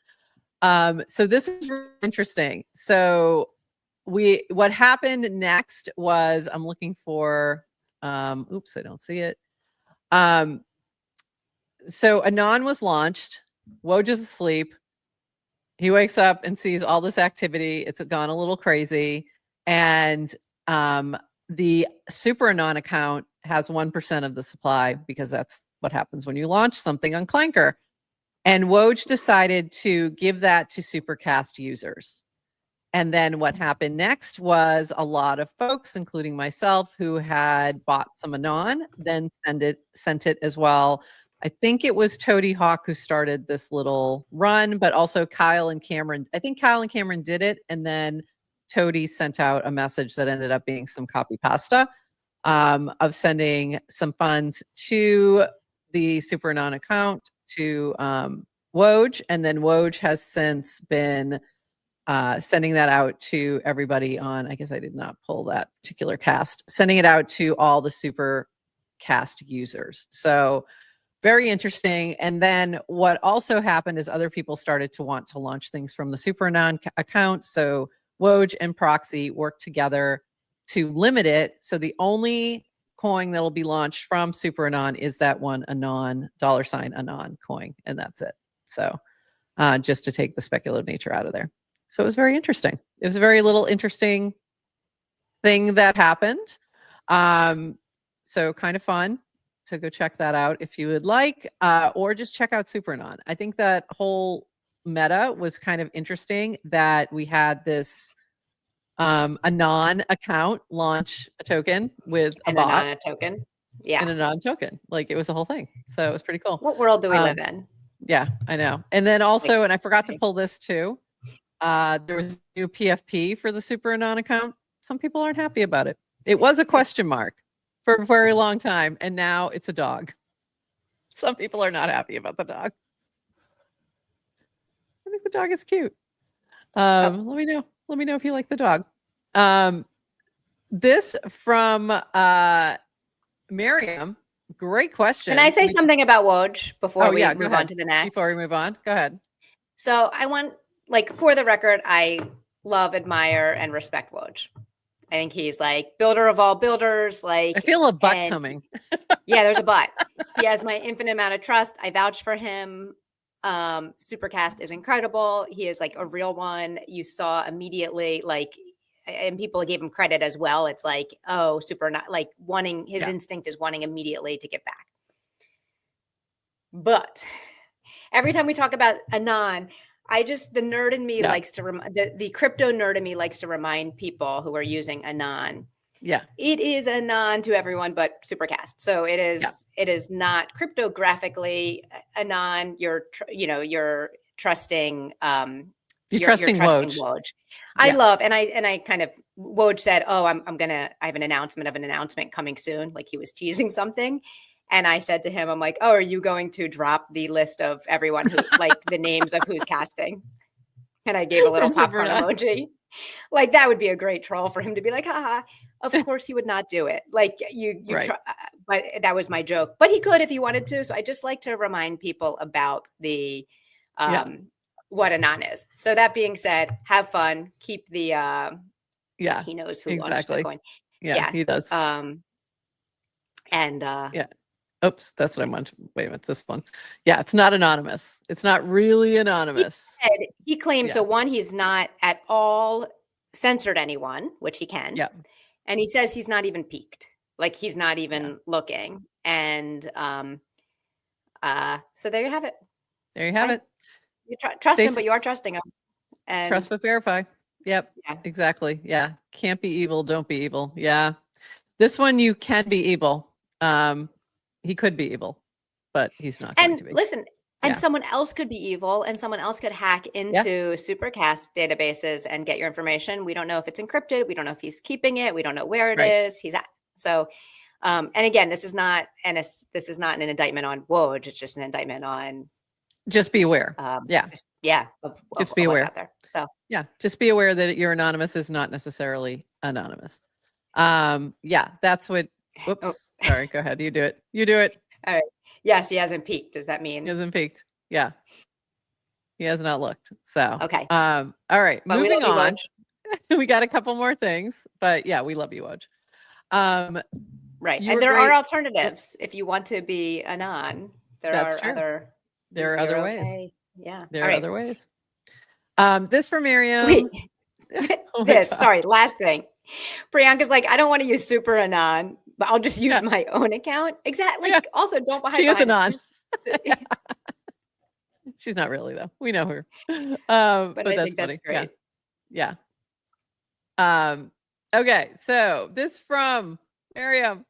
Speaker 2: So this is really interesting. So what happened next was, I'm looking for, oops, I don't see it. So Anon was launched. Woj is asleep. He wakes up and sees all this activity. It's gone a little crazy. And the Super Anon account has 1% of the supply, because that's what happens when you launch something on Clanker. And Woj decided to give that to Supercast users. And then what happened next was a lot of folks, including myself, who had bought some Anon, then sent it as well. I think it was Toady Hawk who started this little run, but also Kyle and Cameron. I think Kyle and Cameron did it, and then Toady sent out a message that ended up being some copy pasta of sending some funds to the Super Anon account to Woj, and then Woj has since been sending that out to everybody on, I guess I did not pull that particular cast, sending it out to all the Super Cast users. So very interesting. And then what also happened is other people started to want to launch things from the Super Anon account. So Woj and Proxy worked together to limit it. So the only coin that'll be launched from Super Anon is that one Anon, $Anon coin, and that's it. So just to take the speculative nature out of there. So it was very interesting. It was a very little interesting thing that happened. So kind of fun. So go check that out if you would like, or just check out Super Anon. I think that whole meta was kind of interesting, that we had this Anon account launch a token with a bot.
Speaker 1: Anon token. Yeah.
Speaker 2: And a Anon token. Like, it was a whole thing. So it was pretty cool.
Speaker 1: What world do we live in?
Speaker 2: Yeah, I know. And then also, and I forgot to pull this too, there was new PFP for the Super Anon account. Some people aren't happy about it. It was a question mark for a very long time, and now it's a dog. Some people are not happy about the dog. I think the dog is cute. Let me know. Let me know if you like the dog. This from Miriam. Great question.
Speaker 1: Can I say something about Woj before we move on to the next?
Speaker 2: Before we move on, go ahead.
Speaker 1: So I want, for the record, I love, admire, and respect Woj. I think he's like builder of all builders. I
Speaker 2: feel a butt coming.
Speaker 1: Yeah, there's a butt. He has my infinite amount of trust. I vouch for him. Supercast is incredible. He is a real one. You saw immediately, and people gave him credit as well. It's wanting, his instinct is wanting immediately to get back. But every time we talk about Anon, the nerd in me likes to the crypto nerd in me likes to remind people who are using Anon.
Speaker 2: Yeah,
Speaker 1: it is Anon to everyone but Supercast. So it is. Yeah. It is not cryptographically Anon. You're trusting. You're trusting Woj. I love, and I kind of, Woj said, "Oh, I have an announcement of an announcement coming soon." Like, he was teasing something. And I said to him, I'm like, "Oh, are you going to drop the list of everyone who, the names of who's casting?" And I gave a little popcorn emoji. That would be a great troll for him to be like, "Haha." Of course he would not do it. Right. But that was my joke. But he could if he wanted to. So I just like to remind people about the what Anon is. So that being said, have fun. Keep the he knows who launched the coin.
Speaker 2: Yeah, he does. Oops, that's what I want. Wait a minute, it's this one. Yeah, it's not anonymous. It's not really anonymous.
Speaker 1: He claims, so one, he's not at all censored anyone, which he can.
Speaker 2: Yeah.
Speaker 1: And he says he's not even peaked. He's not even looking. And so there you have it.
Speaker 2: There you have it.
Speaker 1: You trust him, but you are trusting him. And
Speaker 2: trust but verify. Yep, exactly. Yeah. Can't be evil, don't be evil. Yeah. This one, you can be evil. He could be evil, but he's not going to be.
Speaker 1: Listen, and someone else could be evil, and someone else could hack into Supercast databases and get your information. We don't know if it's encrypted. We don't know if he's keeping it. We don't know where it is. He's at. So, and again, this is not an indictment on Woj. It's just an indictment on.
Speaker 2: Just be aware.
Speaker 1: Just be aware
Speaker 2: out there. So just be aware that your anonymous is not necessarily anonymous. Yeah, that's what. Whoops. Sorry. Go ahead. You do it. You do it.
Speaker 1: All right. Yes, he hasn't peaked. Does that mean?
Speaker 2: He hasn't peaked. Yeah. He has not looked. So,
Speaker 1: Okay.
Speaker 2: all right.
Speaker 1: But we
Speaker 2: Moving
Speaker 1: love you,
Speaker 2: on.
Speaker 1: Woj.
Speaker 2: We got a couple more things, but yeah, we love you, Woj.
Speaker 1: Right.
Speaker 2: You
Speaker 1: And
Speaker 2: were
Speaker 1: there
Speaker 2: great.
Speaker 1: are alternatives. If you want to be a non, there
Speaker 2: That's
Speaker 1: are
Speaker 2: true.
Speaker 1: other.
Speaker 2: There are other ways.
Speaker 1: K. Yeah.
Speaker 2: There
Speaker 1: All
Speaker 2: are
Speaker 1: right.
Speaker 2: other ways. This for Miriam.
Speaker 1: Wait.
Speaker 2: Oh my
Speaker 1: This.
Speaker 2: God.
Speaker 1: Sorry. Last thing. Priyanka's like, I don't want to use Super Anon, but I'll just use
Speaker 2: Yeah.
Speaker 1: my own account. Exactly.
Speaker 2: Yeah.
Speaker 1: Like, also, don't hide
Speaker 2: She is
Speaker 1: behind
Speaker 2: Anon.
Speaker 1: it.
Speaker 2: She's not really though. We know her.
Speaker 1: But
Speaker 2: But
Speaker 1: I
Speaker 2: that's
Speaker 1: think that's
Speaker 2: funny.
Speaker 1: great.
Speaker 2: Yeah. Okay. So this from Miriam.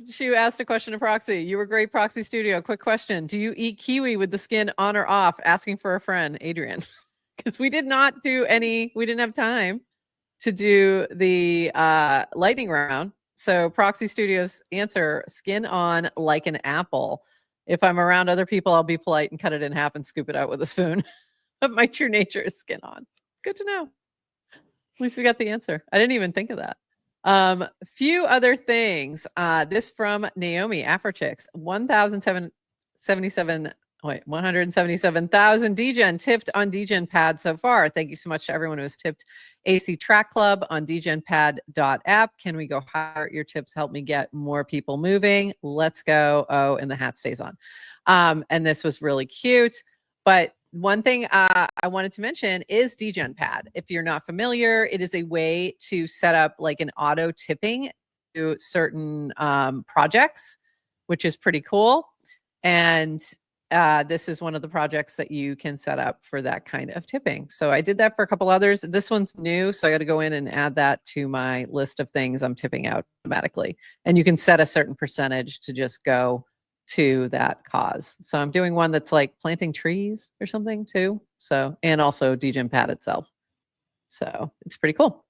Speaker 2: She asked a question to Proxy. You were great, Proxy Studio. Quick question. Do you eat kiwi with the skin on or off? Asking for a friend, Adrian. Because we did not do any, we didn't have time to do the lightning round. So Proxy Studio's answer, skin on like an apple. If I'm around other people, I'll be polite and cut it in half and scoop it out with a spoon. But my true nature is skin on. Good to know. At least we got the answer. I didn't even think of that. Few other things. This from Naomi Afrochicks. 177,000 DGen tipped on DGen Pad so far. Thank you so much to everyone who has tipped AC Track Club on dgenpad.app. Can we go higher? Your tips help me get more people moving. Let's go. Oh, and the hat stays on. And this was really cute. But one thing I wanted to mention is DGen Pad. If you're not familiar, it is a way to set up like an auto tipping to certain projects, which is pretty cool. And this is one of the projects that you can set up for that kind of tipping. So I did that for a couple others. This one's new, so I got to go in and add that to my list of things I'm tipping out automatically. And you can set a certain percentage to just go to that cause. So I'm doing one that's like planting trees or something too. So, and also DGen Pad itself. So it's pretty cool.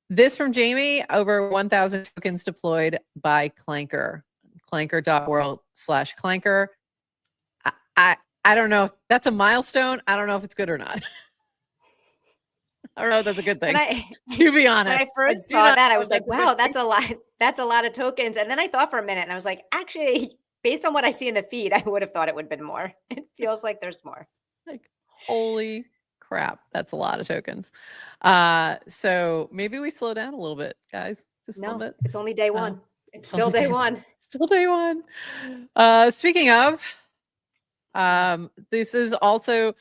Speaker 2: This from Jamie, over 1,000 tokens deployed by Clanker. Clanker.world/Clanker. I don't know if that's a milestone. I don't know if it's good or not. I don't know if that's a good thing. To be honest,
Speaker 1: When I first saw that, I was like, wow, that's a lot. That's a lot of tokens. And then I thought for a minute and I was like, actually, based on what I see in the feed, I would have thought it would have been more. It feels like there's more.
Speaker 2: Like, holy crap. That's a lot of tokens. So maybe we slow down a little bit, guys. Just a little bit.
Speaker 1: It's only day one. It's still
Speaker 2: only
Speaker 1: day one.
Speaker 2: Still day one. Speaking of, this is also,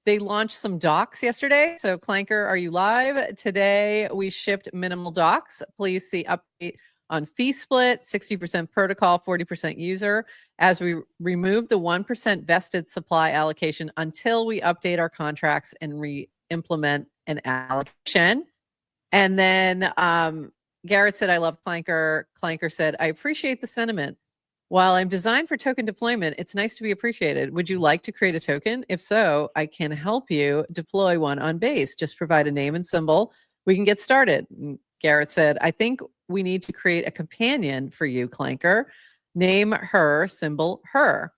Speaker 2: they launched some docs yesterday. So Clanker, are you live? Today we shipped minimal docs. Please see update on fee split, 60% protocol, 40% user, as we remove the 1% vested supply allocation until we update our contracts and re-implement an allocation. And then Garrett said, I love Clanker. Clanker said, I appreciate the sentiment. While I'm designed for token deployment, it's nice to be appreciated. Would you like to create a token? If so, I can help you deploy one on base. Just provide a name and symbol. We can get started. And Garrett said, I think we need to create a companion for you, Clanker. Name her, symbol her.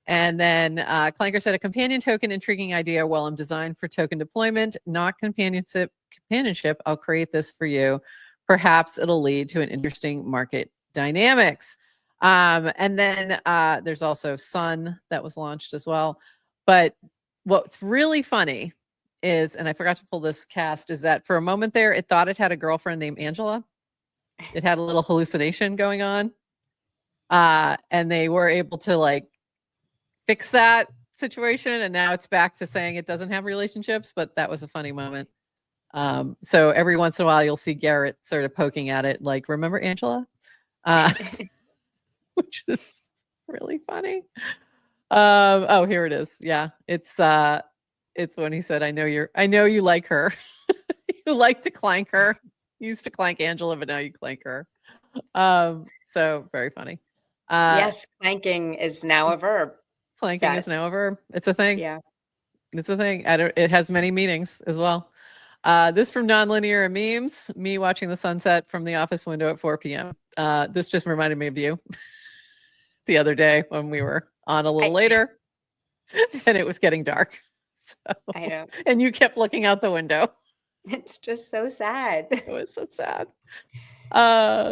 Speaker 2: And then Clanker said, a companion token, intriguing idea. Well, I'm designed for token deployment, not companionship. I'll create this for you. Perhaps it'll lead to an interesting market dynamics. And then there's also Sun that was launched as well. But what's really funny is, and I forgot to pull this cast, is that for a moment there, it thought it had a girlfriend named Angela. It had a little hallucination going on. And they were able to like fix that situation. And now it's back to saying it doesn't have relationships, but that was a funny moment. So every once in a while, you'll see Garrett sort of poking at it, like, remember Angela? Which is really funny. Oh, here it is. Yeah, it's when he said, I know you like her. You like to clank her. You used to clank Angela, but now you clank her. So very funny.
Speaker 1: Yes, clanking is now a verb.
Speaker 2: Clanking is now a verb. It's a thing.
Speaker 1: Yeah.
Speaker 2: It's a thing. It has many meanings as well. This from Nonlinear and Memes, me watching the sunset from the office window at 4 p.m. This just reminded me of you the other day when we were on a little later and it was getting dark. So,
Speaker 1: I know.
Speaker 2: And you kept looking out the window.
Speaker 1: It's just so sad.
Speaker 2: It was so sad.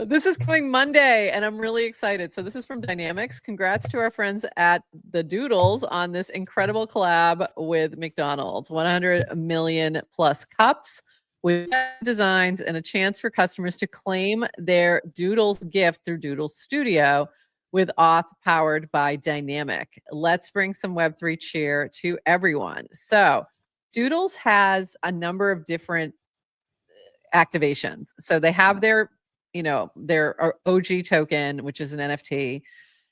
Speaker 2: This is coming Monday, and I'm really excited. So this is from Dynamics. Congrats to our friends at the Doodles on this incredible collab with McDonald's. 100 million plus cups with designs and a chance for customers to claim their Doodles gift through Doodles Studio with Auth powered by Dynamic. Let's bring some Web3 cheer to everyone. So Doodles has a number of different activations. So they have their their OG token, which is an NFT.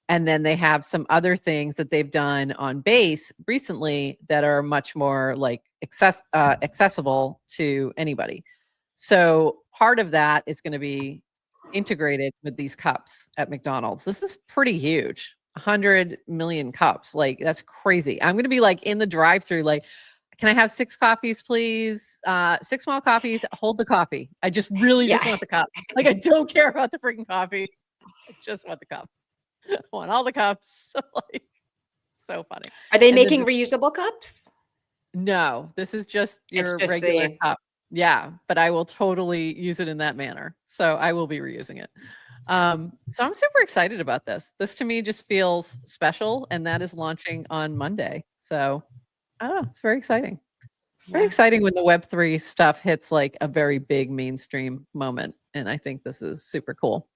Speaker 2: And then they have some other things that they've done on base recently that are much more like accessible to anybody. So part of that is going to be integrated with these cups at McDonald's. This is pretty huge. 100 million cups. Like, that's crazy. I'm going to be like in the drive-through, like, can I have 6 coffees, please? 6 small coffees. Hold the coffee. I just really just want the cup. Like, I don't care about the freaking coffee. I just want the cup. I want all the cups. Like, so funny.
Speaker 1: Are they making reusable cups?
Speaker 2: No, this is just your regular cup. Yeah, but I will totally use it in that manner. So I will be reusing it. So I'm super excited about this. This to me just feels special, and that is launching on Monday. So I don't know. It's very exciting. It's very exciting when the Web3 stuff hits like a very big mainstream moment. And I think this is super cool.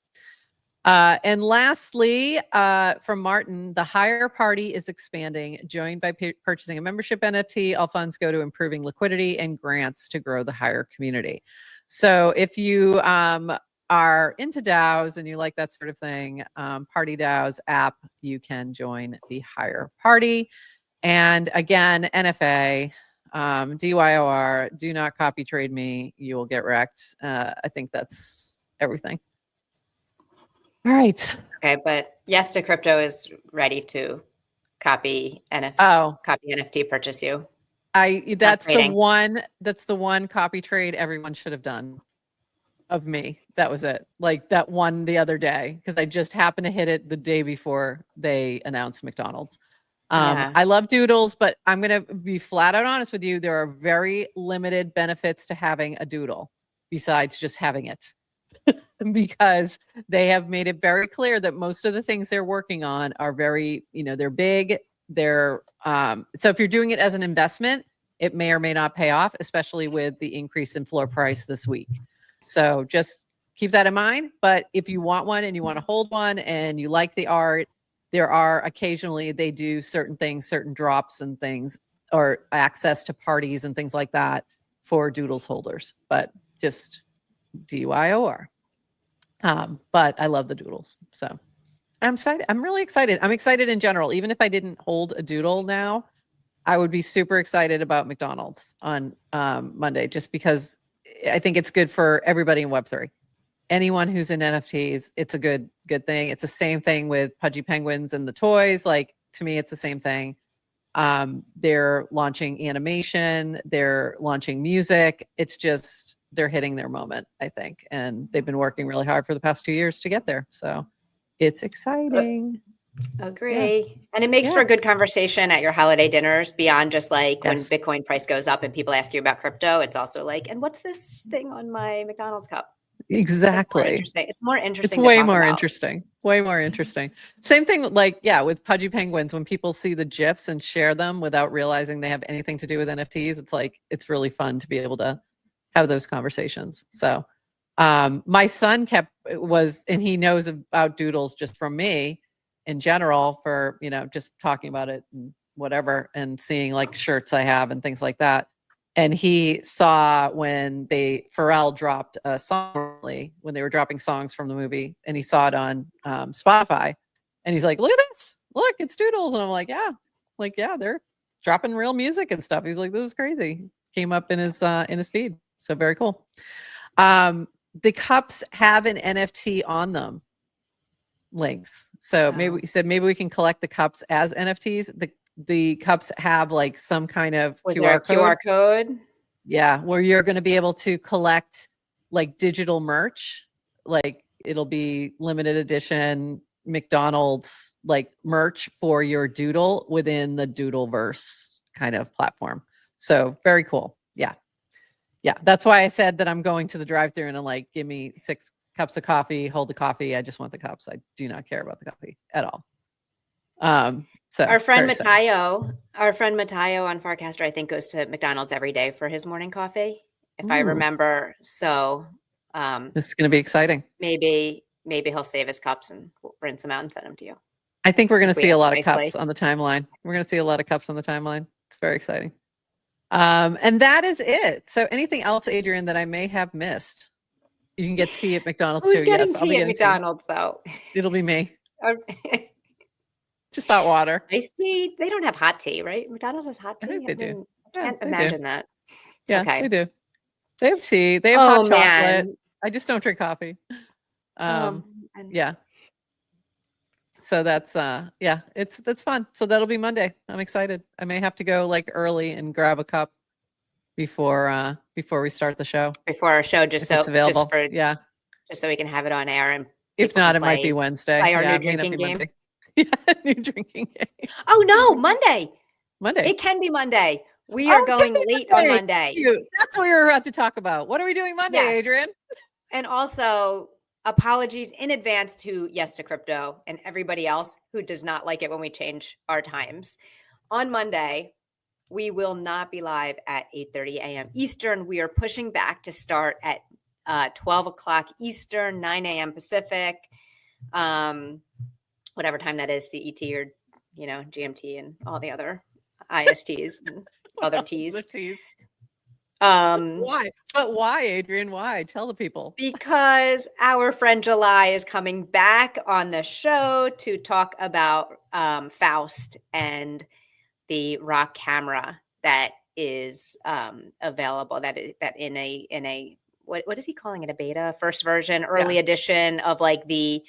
Speaker 2: And lastly, from Martin, the Hire Party is expanding, joined by purchasing a membership NFT. All funds go to improving liquidity and grants to grow the Hire community. So if you are into DAOs and you like that sort of thing, Party DAOs app, you can join the Hire Party. And again, NFA, DYOR, do not copy trade me. You will get wrecked. I think that's everything. All right.
Speaker 1: Okay, but Yes to Crypto is ready to copy NFT. Copy NFT purchase you.
Speaker 2: That's the one copy trade everyone should have done of me. That was it. Like that one the other day, because I just happened to hit it the day before they announced McDonald's. I love Doodles, but I'm going to be flat out honest with you. There are very limited benefits to having a Doodle besides just having it. Because they have made it very clear that most of the things they're working on are very, they're big. They're so if you're doing it as an investment, it may or may not pay off, especially with the increase in floor price this week. So just keep that in mind. But if you want one and you want to hold one and you like the art, there are occasionally they do certain things, certain drops and things, or access to parties and things like that for Doodles holders. But just DYOR. But I love the Doodles. So I'm excited. I'm really excited. I'm excited in general. Even if I didn't hold a Doodle now, I would be super excited about McDonald's on Monday, just because I think it's good for everybody in Web3. Anyone who's in NFTs, it's a good thing. It's the same thing with Pudgy Penguins and the toys. Like, to me, it's the same thing. They're launching animation. They're launching music. It's just, they're hitting their moment, I think. And they've been working really hard for the past 2 years to get there. So it's exciting.
Speaker 1: Agree. Yeah. And it makes for a good conversation at your holiday dinners beyond just like when Bitcoin price goes up and people ask you about crypto. It's also like, and what's this thing on my McDonald's cup?
Speaker 2: Exactly.
Speaker 1: It's more interesting.
Speaker 2: It's way more interesting. Way more interesting. Same thing, like, with Pudgy Penguins, when people see the GIFs and share them without realizing they have anything to do with NFTs, it's like, it's really fun to be able to have those conversations. So my son and he knows about Doodles just from me in general for, just talking about it and whatever, and seeing like shirts I have and things like that. And he saw when Pharrell dropped a song when they were dropping songs from the movie, and he saw it on Spotify, and he's like, look at this, look, it's Doodles. And I'm like, yeah, they're dropping real music and stuff. He's like, this is crazy. Came up in his feed. So very cool. The cups have an NFT on them, links. So maybe we can collect the cups as NFTs. The cups have like some kind of
Speaker 1: QR code.
Speaker 2: Yeah, where you're going to be able to collect like digital merch. Like, it'll be limited edition McDonald's like merch for your Doodle within the Doodleverse kind of platform. So very cool. Yeah. Yeah, that's why I said that I'm going to the drive-thru and I'm like, give me 6 cups of coffee, hold the coffee. I just want the cups. I do not care about the coffee at all. So
Speaker 1: Our
Speaker 2: it's
Speaker 1: friend
Speaker 2: very exciting.
Speaker 1: Matayo on Farcaster, I think, goes to McDonald's every day for his morning coffee, if I
Speaker 2: Ooh,
Speaker 1: remember. So
Speaker 2: this is going to be exciting.
Speaker 1: maybe he'll save his cups and we'll rinse them out and send them to you.
Speaker 2: I think we're going to
Speaker 1: If we
Speaker 2: see a
Speaker 1: ask
Speaker 2: lot of
Speaker 1: nicely.
Speaker 2: cups on the timeline. We're going to see a lot of cups on the timeline. It's very exciting. And that is it. So anything else, Adrian, that I may have missed? You can get tea at McDonald's
Speaker 1: Who's
Speaker 2: too.
Speaker 1: getting
Speaker 2: Yes, I'll be
Speaker 1: tea at
Speaker 2: getting tea.
Speaker 1: McDonald's though?
Speaker 2: It'll be me.
Speaker 1: Okay.
Speaker 2: Just hot water.
Speaker 1: Iced tea? They don't have hot tea, right? McDonald's has hot
Speaker 2: I
Speaker 1: tea?
Speaker 2: think they do.
Speaker 1: I
Speaker 2: Yeah,
Speaker 1: can't
Speaker 2: they do.
Speaker 1: imagine that.
Speaker 2: Yeah,
Speaker 1: Okay.
Speaker 2: they do. They have tea. They have
Speaker 1: Oh
Speaker 2: hot chocolate.
Speaker 1: man.
Speaker 2: I just don't drink coffee.
Speaker 1: And
Speaker 2: Yeah. So that's yeah, that's fun. So that'll be Monday. I'm excited. I may have to go like early and grab a cup before we start the show.
Speaker 1: before our show,
Speaker 2: If it's available. Yeah.
Speaker 1: just so we can have it on air and
Speaker 2: If
Speaker 1: people
Speaker 2: not,
Speaker 1: can
Speaker 2: it might be Wednesday.
Speaker 1: play our
Speaker 2: Yeah,
Speaker 1: new
Speaker 2: it may not
Speaker 1: drinking
Speaker 2: be
Speaker 1: game.
Speaker 2: Monday. Yeah, new drinking game.
Speaker 1: Oh no, Monday.
Speaker 2: Monday.
Speaker 1: It can be Monday. We are going late on Monday.
Speaker 2: That's what we were about to talk about. What are we doing Monday,
Speaker 1: Yes.
Speaker 2: Adrian?
Speaker 1: And also, apologies in advance to Yes to Crypto and everybody else who does not like it when we change our times. On Monday, we will not be live at 8:30 a.m. Eastern. We are pushing back to start at 12 o'clock Eastern, 9 a.m. Pacific, whatever time that is, CET or, GMT and all the other ISTs and other Ts.
Speaker 2: The T's.
Speaker 1: Um,
Speaker 2: Why? But why, Adrian? Why? Tell the people.
Speaker 1: Because our friend July is coming back on the show to talk about Faust and the ROC camera that is available. That in a what is he calling it? A beta, first version, early edition of like the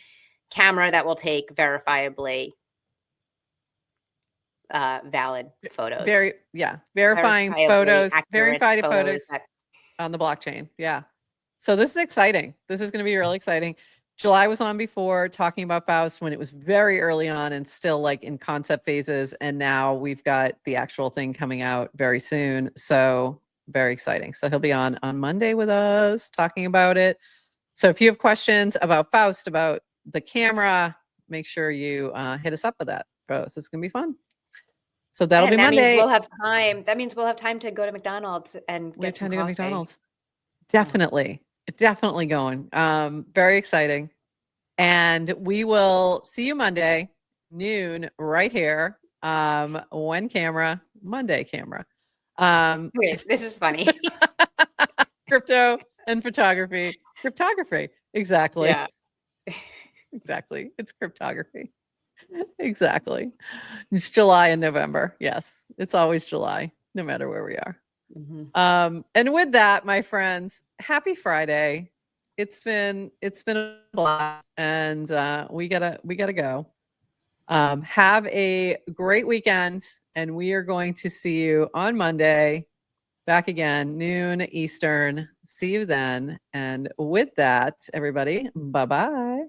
Speaker 1: camera that will take verifiably valid photos.
Speaker 2: Verifying photos, verified photos
Speaker 1: that
Speaker 2: on the blockchain. Yeah. So this is exciting. This is going to be really exciting. July was on before talking about Faust when it was very early on and still like in concept phases. And now we've got the actual thing coming out very soon. So very exciting. So he'll be on Monday with us talking about it. So if you have questions about Faust, about the camera, make sure you hit us up with that. Bros, it's going to be fun. So that'll be Monday.
Speaker 1: Means we'll have time. That means we'll have time to go to McDonald's and get some coffee.
Speaker 2: To go to McDonald's. Definitely. Definitely going. Very exciting. And we will see you Monday, noon, right here. When camera, Monday camera.
Speaker 1: Wait, this is funny.
Speaker 2: Crypto and photography. Cryptography. Exactly.
Speaker 1: Yeah.
Speaker 2: Exactly. It's cryptography. Exactly. It's July and November. Yes. It's always July, no matter where we are.
Speaker 1: Mm-hmm.
Speaker 2: And with that, my friends, happy Friday. It's been a blast, and we gotta go. Have a great weekend, and we are going to see you on Monday. Back again, noon Eastern. See you then. And with that, everybody, bye-bye.